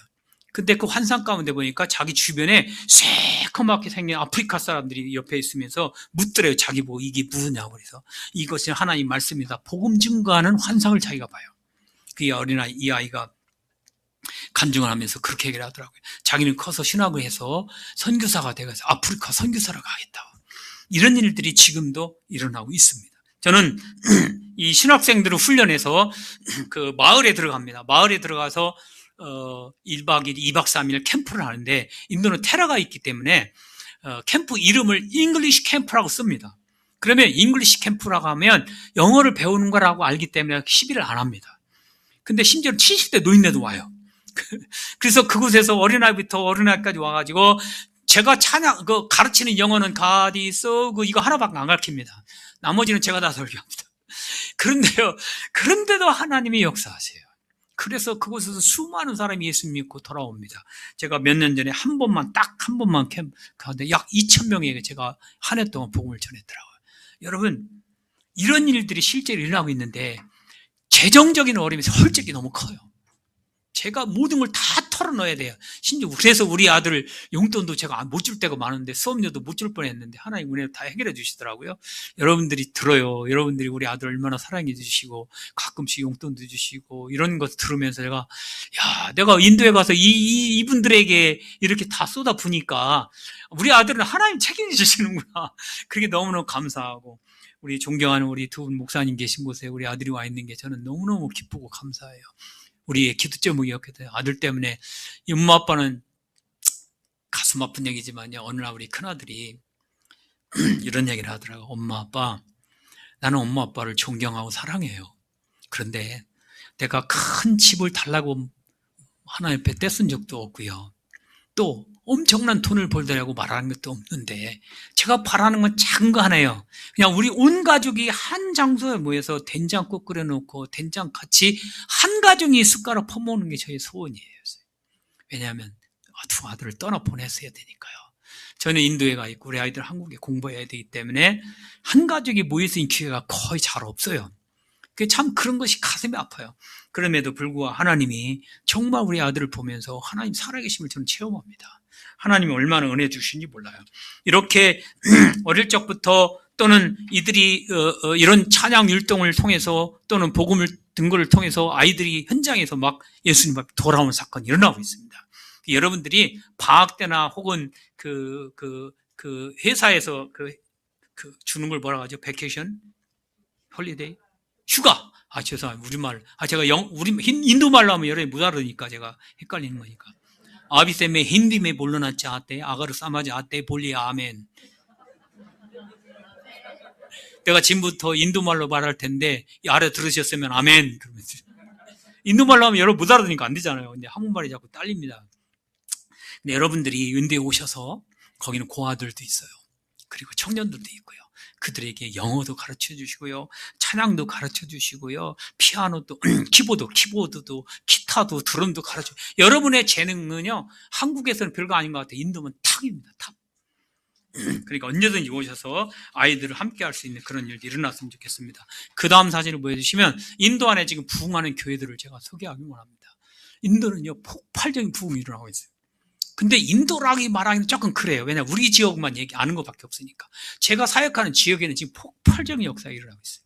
근데 그 환상 가운데 보니까 자기 주변에 새까맣게 생긴 아프리카 사람들이 옆에 있으면서 묻더래요. 자기 보고 이게 무엇이냐고. 그래서 이것이 하나님 말씀이다. 복음 증거하는 환상을 자기가 봐요. 그 어린아이, 이 아이가 간증을 하면서 그렇게 얘기를 하더라고요. 자기는 커서 신학을 해서 선교사가 돼서 아프리카 선교사로 가겠다. 이런 일들이 지금도 일어나고 있습니다. 저는 이 신학생들을 훈련해서 그 마을에 들어갑니다. 마을에 들어가서 1박 2일, 2박 3일 캠프를 하는데, 인도는 테러가 있기 때문에 캠프 이름을 잉글리시 캠프라고 씁니다. 그러면 잉글리시 캠프라고 하면 영어를 배우는 거라고 알기 때문에 시비를 안 합니다. 근데 심지어 70대 노인네도 와요. 그래서 그곳에서 어린아이부터 어린아이까지 와가지고 제가 가르치는 영어는 God is so good 이거 하나밖에 안 가르칩니다. 나머지는 제가 다 설교합니다. 그런데도 하나님이 역사하세요. 그래서 그곳에서 수많은 사람이 예수 믿고 돌아옵니다. 제가 몇 년 전에 딱 한 번만 캠프 가는데 약 2,000명에게 제가 한 해 동안 복음을 전했더라고요. 여러분, 이런 일들이 실제로 일어나고 있는데 재정적인 어려움이 솔직히 너무 커요. 제가 모든 걸 다 털어넣어야 돼요. 심지어 그래서 우리 아들 용돈도 제가 못 줄 때가 많은데 수업료도 못 줄 뻔했는데 하나님 은혜로 다 해결해 주시더라고요. 여러분들이 들어요. 여러분들이 우리 아들 얼마나 사랑해 주시고 가끔씩 용돈도 주시고 이런 것 들으면서 내가 인도에 가서 이분들에게 이렇게 다 쏟아 부니까 우리 아들은 하나님 책임져 주시는구나. 그게 너무너무 감사하고 우리 존경하는 우리 두 분 목사님 계신 곳에 우리 아들이 와 있는 게 저는 너무너무 기쁘고 감사해요. 우리의 기도점을 기억해야 돼요. 아들 때문에 엄마 아빠는 가슴 아픈 얘기지만요. 어느 날 우리 큰아들이 이런 얘기를 하더라고요. 엄마 아빠, 나는 엄마 아빠를 존경하고 사랑해요. 그런데 내가 큰 집을 달라고 하나님 앞에 떼쓴 적도 없고요. 또 엄청난 돈을 벌더라고 말하는 것도 없는데 제가 바라는 건 작은 거 하나예요. 그냥 우리 온 가족이 한 장소에 모여서 된장국 끓여놓고 된장 같이 한 가정이 숟가락 퍼먹는 게 저의 소원이에요. 왜냐하면 두 아들을 떠나 보냈어야 되니까요. 저는 인도에 가 있고 우리 아이들 한국에 공부해야 되기 때문에 한 가족이 모여서 있는 기회가 거의 잘 없어요. 참 그런 것이 가슴이 아파요. 그럼에도 불구하고 하나님이 정말 우리 아들을 보면서 하나님 살아계심을 저는 체험합니다. 하나님이 얼마나 은혜 주시는지 몰라요. 이렇게 어릴 적부터 또는 이들이 이런 찬양 율동을 통해서 또는 복음을 든 것을 통해서 아이들이 현장에서 막 예수님 앞에 돌아오는 사건이 일어나고 있습니다. 여러분들이 방학 때나 혹은 회사에서 주는 걸 뭐라고 하죠? 베케이션? 홀리데이? 휴가. 죄송합니다. 우리말. 제가 인도 말로 하면 여러분이 못 알아듣으니까 제가 헷갈리는 거니까. 아비세 में हिंदी में बोलना चाहते अगर समझ आते बोलिए 아멘. 내가 지금부터 인도 말로 말할 텐데 알아들으셨으면 아멘. 인도 말로 하면 여러분 못 알아듣으니까 안 되잖아요. 근데 한국말이 자꾸 딸립니다. 근데 여러분들이 인도에 오셔서 거기는 고아들도 있어요. 그리고 청년들도 있고요. 그들에게 영어도 가르쳐 주시고요. 찬양도 가르쳐 주시고요. 피아노도, 키보드도, 기타도, 드럼도 가르쳐. 여러분의 재능은요, 한국에서는 별거 아닌 것 같아요. 인도면 탑입니다, 탑. 그러니까 언제든지 오셔서 아이들을 함께 할 수 있는 그런 일이 일어났으면 좋겠습니다. 그 다음 사진을 보여주시면 인도 안에 지금 부흥하는 교회들을 제가 소개하기 원합니다. 인도는요, 폭발적인 부흥이 일어나고 있어요. 근데 인도라기 말하기는 조금 그래요. 왜냐하면 우리 지역만 아는 것밖에 없으니까. 제가 사역하는 지역에는 지금 폭발적인 역사가 일어나고 있어요.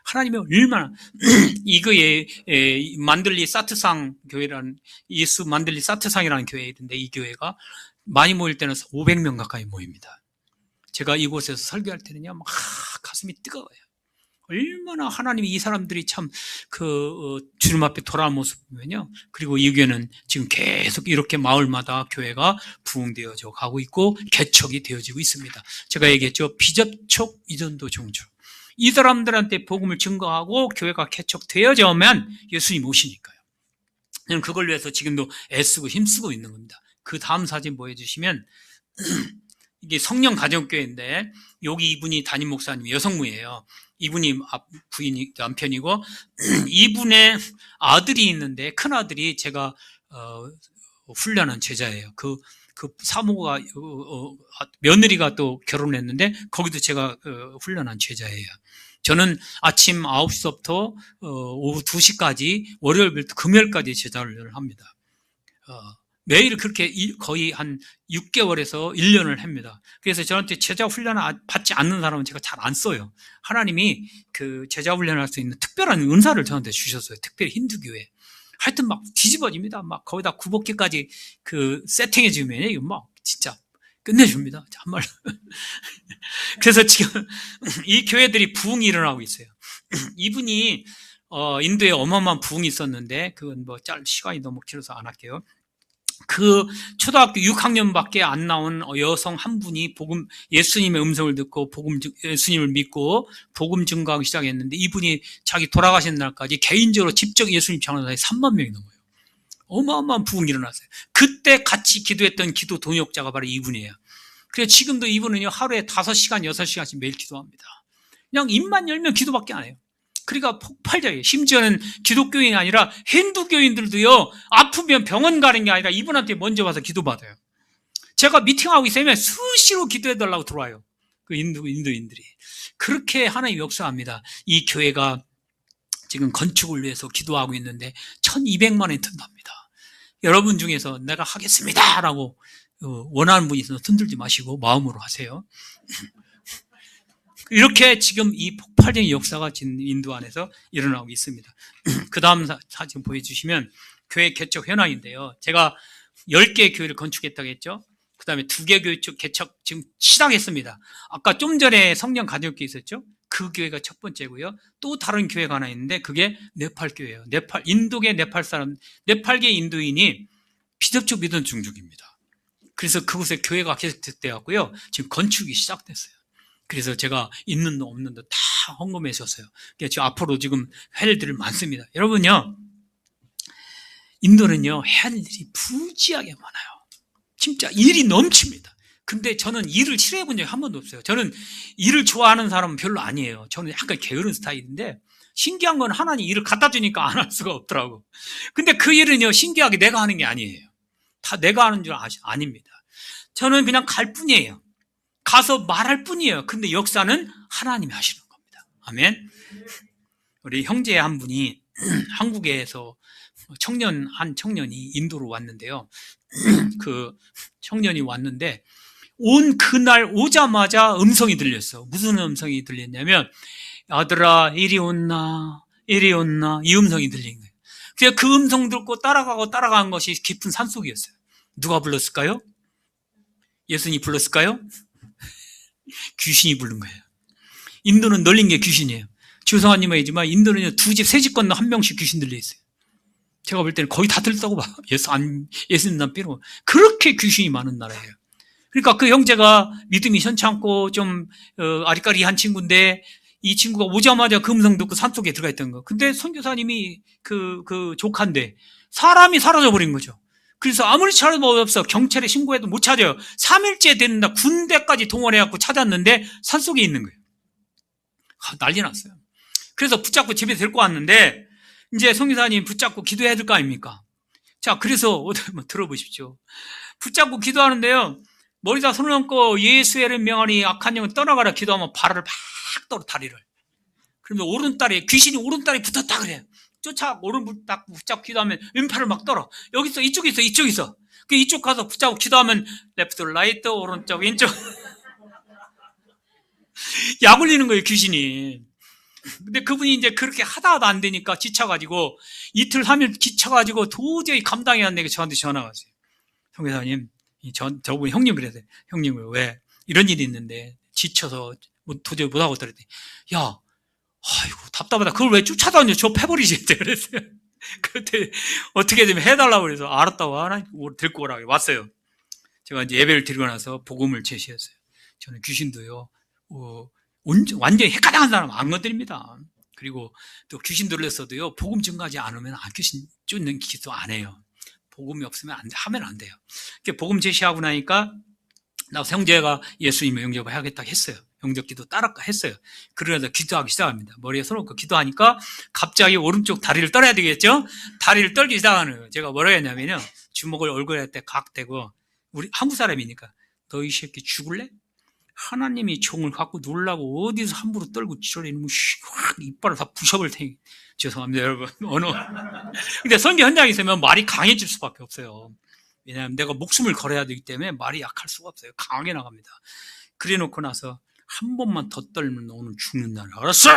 하나님이 얼마나 이거에 만들리 사트상 교회라는 예수 만들리 사트상이라는 교회인데 이 교회가 많이 모일 때는 500명 가까이 모입니다. 제가 이곳에서 설교할 때는요, 막 가슴이 뜨거워요. 얼마나 하나님이 이 사람들이 참 주님 앞에 돌아온 모습 보면요. 그리고 이 교회는 지금 계속 이렇게 마을마다 교회가 부흥되어져 가고 있고 개척이 되어지고 있습니다. 제가 얘기했죠. 비접촉 이전도 종주. 이 사람들한테 복음을 증거하고 교회가 개척되어져면 예수님 오시니까요. 저는 그걸 위해서 지금도 애쓰고 힘쓰고 있는 겁니다. 그 다음 사진 보여주시면 이게 성령 가정교회인데 여기 이분이 담임 목사님 여성무예요. 이분이 부인이 남편이고 이분의 아들이 있는데 큰 아들이 제가 훈련한 제자예요. 그 사모가 며느리가 또 결혼했는데 거기도 제가 훈련한 제자예요. 저는 아침 9시부터 오후 2시까지 월요일부터 금요일까지 제자를 합니다. 매일 그렇게 거의 한 6개월에서 1년을 합니다. 그래서 저한테 제자 훈련을 받지 않는 사람은 제가 잘 안 써요. 하나님이 그 제자 훈련을 할 수 있는 특별한 은사를 저한테 주셨어요. 특별히 힌두교회. 하여튼 막 뒤집어집니다. 막 거기다 구복기까지 세팅해 주면 이거 막 진짜 끝내줍니다. 정말. 그래서 지금 이 교회들이 부흥이 일어나고 있어요. 이분이 인도에 어마어마한 부흥이 있었는데 그건 시간이 너무 길어서 안 할게요. 그 초등학교 6학년밖에 안 나온 여성 한 분이 예수님의 음성을 듣고 예수님을 믿고 복음 증거하기 시작했는데, 이분이 자기 돌아가신 날까지 개인적으로 직접 예수님 전하는 사람이 3만 명이 넘어요. 어마어마한 부흥이 일어났어요. 그때 같이 기도했던 기도 동역자가 바로 이분이에요. 그래서 지금도 이분은요, 하루에 5시간, 6시간씩 매일 기도합니다. 그냥 입만 열면 기도밖에 안 해요. 그러니까 폭발적이에요. 심지어는 기독교인이 아니라 힌두교인들도요, 아프면 병원 가는 게 아니라 이분한테 먼저 와서 기도받아요. 제가 미팅하고 있으면 수시로 기도해달라고 들어와요. 그 인도인들이. 그렇게 하나님 역사합니다. 이 교회가 지금 건축을 위해서 기도하고 있는데 1200만 원이 든답니다. 여러분 중에서 내가 하겠습니다 라고 원하는 분이 있어서 흔들지 마시고 마음으로 하세요. 이렇게 지금 이 폭발적인 역사가 지금 인도 안에서 일어나고 있습니다. 그 다음 사진 보여주시면 교회 개척 현황인데요. 제가 10개 교회를 건축했다고 했죠. 그 다음에 2개 교회 개척 지금 시작했습니다. 아까 좀 전에 성령 가족교 있었죠. 그 교회가 첫 번째고요. 또 다른 교회가 하나 있는데 그게 네팔 교회예요. 인도계 네팔 사람, 네팔계 인도인이 비접촉 믿은 중족입니다. 그래서 그곳에 교회가 개척되었고요. 지금 건축이 시작됐어요. 그래서 제가 있는 도 없는 도 다 헌금해 줬어요. 지금 앞으로 지금 할 일들이 많습니다. 여러분요, 인도는요, 할 일이 부지하게 많아요. 진짜 일이 넘칩니다. 근데 저는 일을 싫어해 본 적이 한 번도 없어요. 저는 일을 좋아하는 사람은 별로 아니에요. 저는 약간 게으른 스타일인데, 신기한 건 하나님 일을 갖다 주니까 안 할 수가 없더라고. 근데 그 일은요, 신기하게 내가 하는 게 아니에요. 다 내가 하는 줄 아닙니다. 저는 그냥 갈 뿐이에요. 가서 말할 뿐이에요. 근데 역사는 하나님이 하시는 겁니다. 아멘. 우리 형제 한 분이 한국에서 한 청년이 인도로 왔는데요. 그 청년이 왔는데 그날 오자마자 음성이 들렸어. 무슨 음성이 들렸냐면, 아들아 이리 온나 이리 온나, 이 음성이 들린 거예요. 그래서 그 음성 듣고 따라간 것이 깊은 산속이었어요. 누가 불렀을까요? 예수님이 불렀을까요? 귀신이 부른 거예요. 인도는 널린 게 귀신이에요. 죄송한 말이지만 인도는 2집, 3집 건너 한 명씩 귀신 들려 있어요. 제가 볼 때는 거의 다 들렸다고 봐. 예수님 난 빼고. 그렇게 귀신이 많은 나라예요. 그러니까 그 형제가 믿음이 현찮고 좀 아리까리한 친구인데, 이 친구가 오자마자 그 음성 듣고 산속에 들어가 있던 거. 근데 선교사님이 그 조카인데 사람이 사라져버린 거죠. 그래서 아무리 찾아도 없어. 경찰에 신고해도 못 찾아요. 3일째 됐는데 군대까지 동원해갖고 찾았는데 산속에 있는 거예요. 난리 났어요. 그래서 붙잡고 집에 데리고 왔는데, 이제 성교사님 붙잡고 기도해야 될 거 아닙니까? 자, 그래서 들어보십시오. 붙잡고 기도하는데요, 머리다 손을 얹고 예수의 이름 명하니 악한 영은 떠나가라 기도하면 발을 막 떨어, 다리를. 그러면 귀신이 오른다리에 붙었다 그래요. 오른 딱 붙잡고 기도하면 왼팔을 막 떨어. 여기 있어, 이쪽 있어, 이쪽 있어. 이쪽 가서 붙잡고 기도하면 레프트, 라이트, 오른쪽, 왼쪽. 약 올리는 거예요, 귀신이. 근데 그분이 이제 그렇게 하다도 안 되니까 지쳐가지고, 이틀, 3일 지쳐가지고 도저히 감당이 안 되게 저한테 전화가 왔어요. 성교사님, 저분이 형님 그래서, 형님 왜 이런 일이 있는데 지쳐서 도저히 못하고 있더랬더니, 야, 아이고 답답하다. 그걸 왜 쫓아다녀? 저 패버리지. 그랬어요. 그때 어떻게 좀 해달라고 그래서 알았다고 하나 데리고 오라고 왔어요. 제가 이제 예배를 드리고 나서 복음을 제시했어요. 저는 귀신도요, 완전히 헷갈려한 사람 안 건드립니다. 그리고 또 귀신 들렸어도요, 복음 증가하지 않으면 귀신 쫓는 기도 안 해요. 복음이 없으면 하면 안 돼요. 복음 제시하고 나니까 나 형제가 예수님의 영접을 하겠다고 했어요. 영접 기도 따라 했어요. 그러다 기도하기 시작합니다. 머리에 손 얹고 기도하니까 갑자기 오른쪽 다리를 떨어야 되겠죠? 다리를 떨기 시작하는 거예요. 제가 뭐라 했냐면요, 주먹을 얼굴에 각 대고, 우리 한국 사람이니까, 너 이 새끼 죽을래? 하나님이 종을 갖고 놀라고 어디서 함부로 떨고 지랄이는 확 이빨을 다 부셔볼 테니. 죄송합니다, 여러분. 근데 선교 현장에 있으면 말이 강해질 수밖에 없어요. 왜냐하면 내가 목숨을 걸어야 되기 때문에 말이 약할 수가 없어요. 강하게 나갑니다. 그래 놓고 나서 한 번만 더 떨면 오늘 죽는다. 알았어!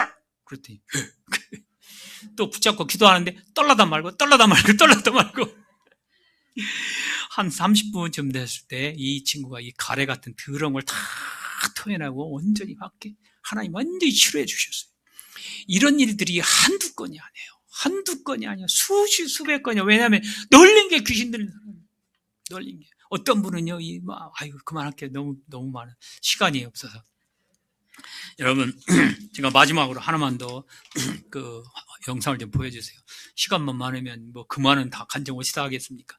그랬더니 또 붙잡고 기도하는데 떨라다 말고 한 30분쯤 됐을 때 이 친구가 이 가래 같은 더러운 걸 다 토해내고 완전히 밖에 하나님 완전히 치료해 주셨어요. 이런 일들이 한두 건이 아니에요. 한두 건이 아니에요. 수백 건이에요. 왜냐하면 널린 게 귀신 들린 사람이에요. 널린 게. 어떤 분은요, 아이고, 그만할게요. 너무 많은 시간이 없어서. 여러분, 제가 마지막으로 하나만 더 그 영상을 좀 보여주세요. 시간만 많으면 뭐 그만은 다 간증 어디다 하겠습니까?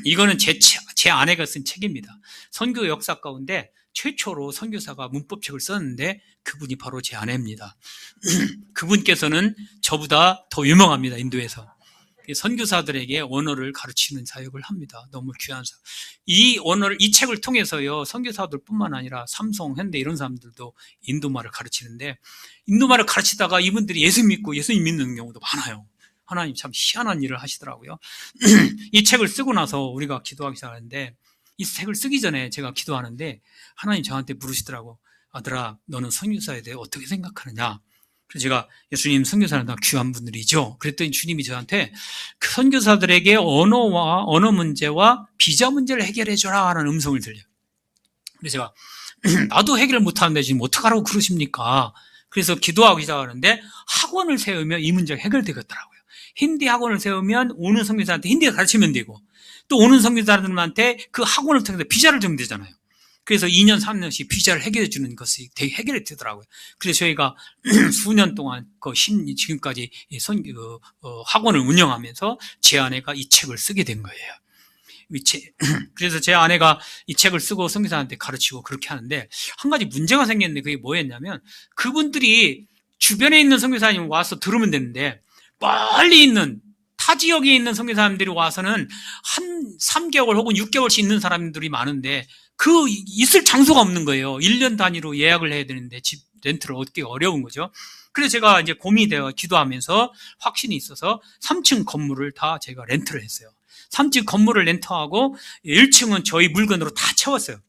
이거는 제 아내가 쓴 책입니다. 선교 역사 가운데 최초로 선교사가 문법책을 썼는데 그분이 바로 제 아내입니다. 그분께서는 저보다 더 유명합니다. 인도에서. 선교사들에게 언어를 가르치는 사역을 합니다. 너무 귀한 사역. 이 책을 통해서요, 선교사들뿐만 아니라 삼성, 현대 이런 사람들도 인도말을 가르치는데, 인도말을 가르치다가 이분들이 예수 믿고 예수님 믿는 경우도 많아요. 하나님 참 희한한 일을 하시더라고요. 이 책을 쓰고 나서 우리가 기도하기 시작하는데, 이 책을 쓰기 전에 제가 기도하는데 하나님 저한테 물으시더라고. 아들아, 너는 선교사에 대해 어떻게 생각하느냐? 그래서 제가 예수님 선교사는 다 귀한 분들이죠. 그랬더니 주님이 저한테 그 선교사들에게 언어 문제와 비자 문제를 해결해 줘라 하는 음성을 들려요. 그래서 제가 나도 해결을 못하는데 지금 어떡하라고 그러십니까? 그래서 기도하기 시작하는데 학원을 세우면 이 문제가 해결되겠더라고요. 힌디 학원을 세우면 오는 선교사한테 힌디를 가르치면 되고 또 오는 선교사들한테 그 학원을 통해서 비자를 주면 되잖아요. 그래서 2년, 3년씩 비자를 해결해 주는 것이 되게 해결이 되더라고요. 그래서 저희가 수년 동안 지금까지 학원을 운영하면서 제 아내가 이 책을 쓰게 된 거예요. 그래서 제 아내가 이 책을 쓰고 선교사한테 가르치고 그렇게 하는데 한 가지 문제가 생겼는데 그게 뭐였냐면 그분들이 주변에 있는 선교사님 와서 들으면 되는데 멀리 있는 타 지역에 있는 선교사님들이 와서는 한 3개월 혹은 6개월씩 있는 사람들이 많은데 있을 장소가 없는 거예요. 1년 단위로 예약을 해야 되는데 집 렌트를 얻기가 어려운 거죠. 그래서 제가 이제 고민이 되어 기도하면서 확신이 있어서 3층 건물을 다 제가 렌트를 했어요. 3층 건물을 렌트하고 1층은 저희 물건으로 다 채웠어요.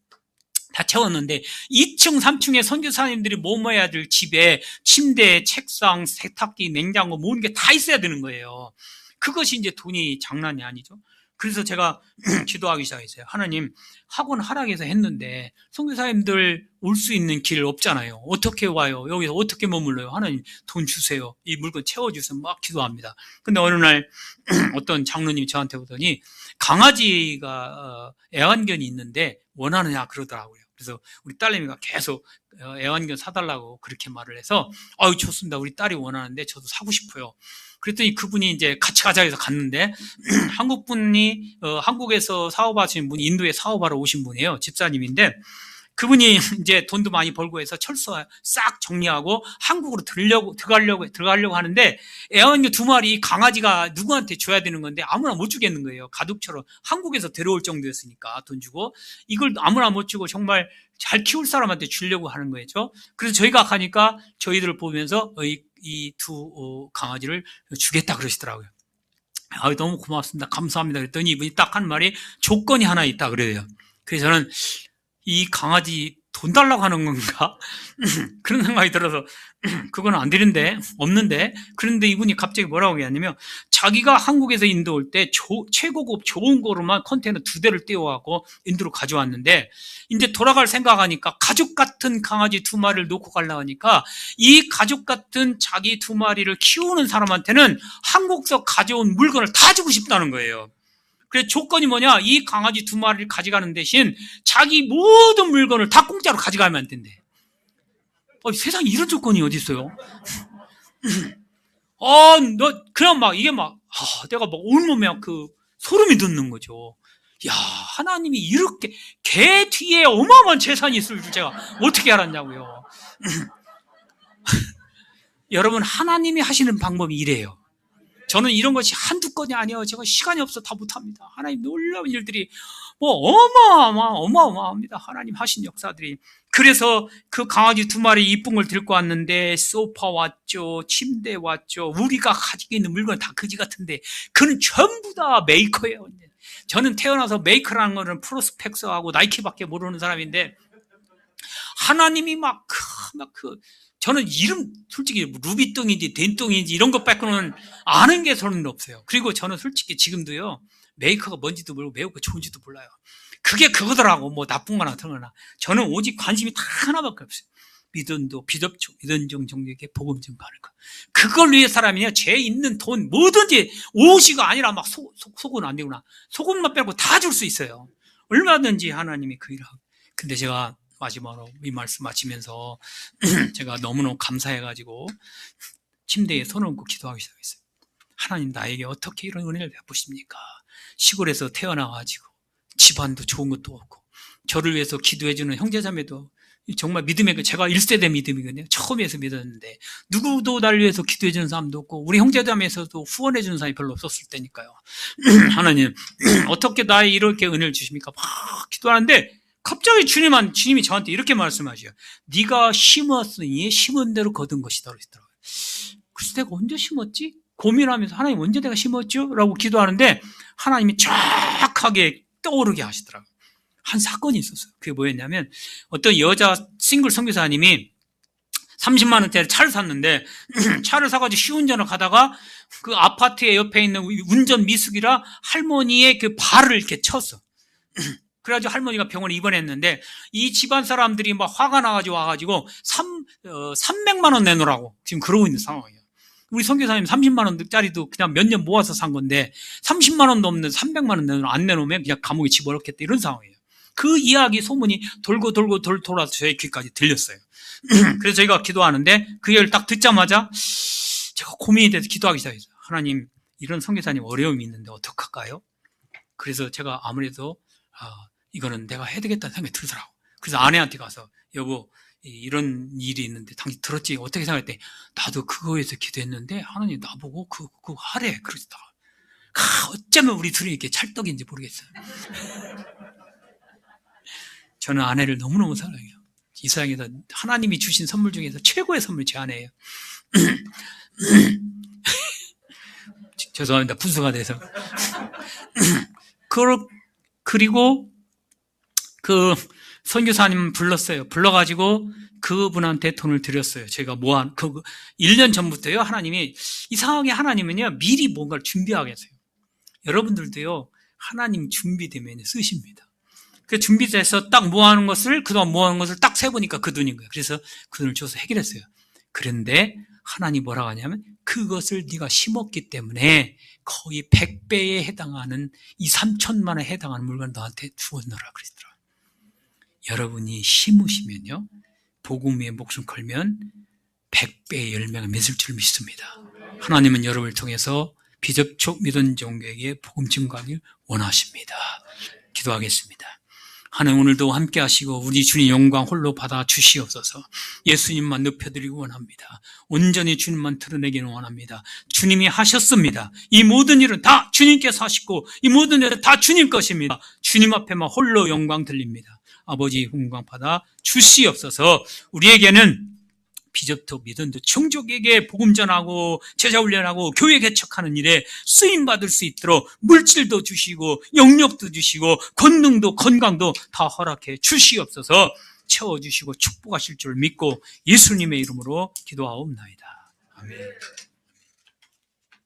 다 채웠는데 2층, 3층에 선교사님들이 머물러야 될 집에 침대, 책상, 세탁기, 냉장고 모든 게 다 있어야 되는 거예요. 그것이 이제 돈이 장난이 아니죠. 그래서 제가 기도하기 시작했어요. 하나님, 학원 하락해서 했는데 선교사님들 올 수 있는 길 없잖아요. 어떻게 와요? 여기서 어떻게 머물러요? 하나님 돈 주세요. 이 물건 채워주세요. 막 기도합니다. 근데 어느 날 어떤 장로님이 저한테 오더니 강아지가 애완견이 있는데 원하느냐 그러더라고요. 그래서 우리 딸내미가 계속 애완견 사달라고 그렇게 말을 해서 아유 좋습니다. 우리 딸이 원하는데 저도 사고 싶어요. 그랬더니 그분이 이제 같이 가자 해서 갔는데 한국분이 한국에서 사업하시는 분이 인도에 사업하러 오신 분이에요. 집사님인데 그분이 이제 돈도 많이 벌고 해서 철수 싹 정리하고 한국으로 들어가려고 하는데 애완견 2마리 강아지가 누구한테 줘야 되는 건데 아무나 못 주겠는 거예요. 가족처럼 한국에서 데려올 정도였으니까 돈 주고 이걸 아무나 못 주고 정말 잘 키울 사람한테 주려고 하는 거죠. 그래서 저희가 가니까 저희들을 보면서 이 두 강아지를 주겠다 그러시더라고요. 너무 고맙습니다. 감사합니다. 그랬더니 이분이 딱 한 말이 조건이 하나 있다 그래요. 그래서 저는 이 강아지 돈 달라고 하는 건가? 그런 생각이 들어서 그건 안 되는데 없는데 그런데 이분이 갑자기 뭐라고 얘기하냐면 자기가 한국에서 인도 올 때 최고급 좋은 거로만 컨테이너 2대를 띄워갖고 인도로 가져왔는데 이제 돌아갈 생각하니까 가족 같은 강아지 2마리를 놓고 가려고 하니까 이 가족 같은 자기 2마리를 키우는 사람한테는 한국에서 가져온 물건을 다 주고 싶다는 거예요. 그래서 조건이 뭐냐? 이 강아지 2마리를 가져가는 대신 자기 모든 물건을 다 공짜로 가져가면 된대. 세상에 이런 조건이 어디 있어요? 그냥 내가 막 온몸에 소름이 돋는 거죠. 야, 하나님이 이렇게 개 뒤에 어마어마한 재산이 있을 줄 제가 어떻게 알았냐고요. 여러분, 하나님이 하시는 방법이 이래요. 저는 이런 것이 한두 건이 아니에요. 제가 시간이 없어 다 못합니다. 하나님 놀라운 일들이 어마어마합니다. 하나님 하신 역사들이. 그래서 그 강아지 2마리 이쁜 걸 데리고 왔는데 소파 왔죠. 침대 왔죠. 우리가 가지고 있는 물건 다 그지 같은데 그는 전부 다 메이커예요. 저는 태어나서 메이커라는 거는 프로스펙스하고 나이키밖에 모르는 사람인데 하나님이 저는 이름 솔직히 루비똥인지 덴똥인지 이런 것 빼고는 아는 게 저는 없어요. 그리고 저는 솔직히 지금도요 메이커가 뭔지도 모르고 메이커가 좋은지도 몰라요. 그게 그거더라고. 뭐 나쁜 거나 어떤 거나. 저는 오직 관심이 다 하나밖에 없어요. 믿음도 비접촉 믿음종 종에게 복음 증가하는 것. 그걸 위해 사람이냐 죄 있는 돈 뭐든지 옷이가 아니라 막 속은 안 되구나. 속은만 빼고 다 줄 수 있어요. 얼마든지 하나님이 그 일을 하고. 근데 제가 마지막으로 이 말씀 마치면서 제가 너무너무 감사해가지고 침대에 손을 얹고 기도하기 시작했어요. 하나님 나에게 어떻게 이런 은혜를 베푸십니까? 시골에서 태어나가지고 집안도 좋은 것도 없고 저를 위해서 기도해주는 형제자매도 정말 믿음의 제가 1세대 믿음이거든요. 처음에서 믿었는데 누구도 나를 위해서 기도해주는 사람도 없고 우리 형제자매에서도 후원해주는 사람이 별로 없었을 때니까요. 하나님 어떻게 나에 이렇게 은혜를 주십니까? 막 기도하는데 갑자기 주님이 저한테 이렇게 말씀하셔요. 네가 심었으니 심은 대로 거둔 것이다 그러시더라고요. 그래서 내가 언제 심었지? 고민하면서 하나님 언제 내가 심었죠? 라고 기도하는데 하나님이 정확하게 떠오르게 하시더라고요. 한 사건이 있었어요. 그게 뭐였냐면 어떤 여자 싱글 선교사님이 30만 원짜리 차를 샀는데 차를 사가지고 시운전을 가다가 그 아파트의 옆에 있는 운전 미숙이라 할머니의 그 발을 이렇게 쳤어. 그래가지고 할머니가 병원에 입원했는데 이 집안 사람들이 막 화가 나가지고 와가지고 300만 원 내놓으라고 지금 그러고 있는 상황이에요. 우리 선교사님 30만 원짜리도 그냥 몇 년 모아서 산 건데 30만 원도 없는 300만 원 안 내놓으면 그냥 감옥에 집어넣겠다 이런 상황이에요. 그 이야기 소문이 돌고 돌아서 저희 귀까지 들렸어요. 그래서 저희가 기도하는데 그 얘기를 딱 듣자마자 제가 고민이 돼서 기도하기 시작했어요. 하나님 이런 선교사님 어려움이 있는데 어떡할까요? 그래서 제가 아무래도 이거는 내가 해야 되겠다는 생각이 들더라고. 그래서 아내한테 가서 여보 이런 일이 있는데 당신 들었지? 어떻게 생각했대? 나도 그거에서 기도했는데 하나님 나보고 그거 하래 그러시다가 어쩌면 우리 둘이 이렇게 찰떡인지 모르겠어요. 저는 아내를 너무너무 사랑해요. 이 세상에서 하나님이 주신 선물 중에서 최고의 선물이 제 아내예요. 죄송합니다. 분수가 돼서. 그리고 그 선교사님 불렀어요. 불러가지고 그분한테 돈을 드렸어요. 제가 1년 전부터요. 하나님이 이상하게 하나님은요 미리 뭔가를 준비하게 하세요. 여러분들도요 하나님 준비되면 쓰십니다. 그 준비돼서 딱 모아놓은 것을 그동안 모아놓은 것을 딱 세보니까 그 돈인 거예요. 그래서 그 돈을 줘서 해결했어요. 그런데 하나님 뭐라고 하냐면 그것을 네가 심었기 때문에 거의 100배에 해당하는 2, 3천만 원에 해당하는 물건을 너한테 주었노라 그러시더라고요. 여러분이 심으시면요 복음 위에 목숨 걸면 100배의 열매가 맺을 줄 믿습니다. 하나님은 여러분을 통해서 비접촉 믿은 종에게 복음 증거하길 원하십니다. 기도하겠습니다. 하나님 오늘도 함께 하시고 우리 주님 영광 홀로 받아 주시옵소서. 예수님만 높여드리고 원합니다. 온전히 주님만 드러내기는 원합니다. 주님이 하셨습니다. 이 모든 일은 다 주님께서 하시고 이 모든 일은 다 주님 것입니다. 주님 앞에만 홀로 영광 들립니다. 아버지 영광 받아 주시옵소서. 우리에게는 비접촉 믿음도 종족에게 복음 전하고 제자 훈련하고 교회 개척하는 일에 쓰임받을 수 있도록 물질도 주시고 영역도 주시고 권능도 건강도 다 허락해 주시옵소서. 채워주시고 축복하실 줄 믿고 예수님의 이름으로 기도하옵나이다. 아멘.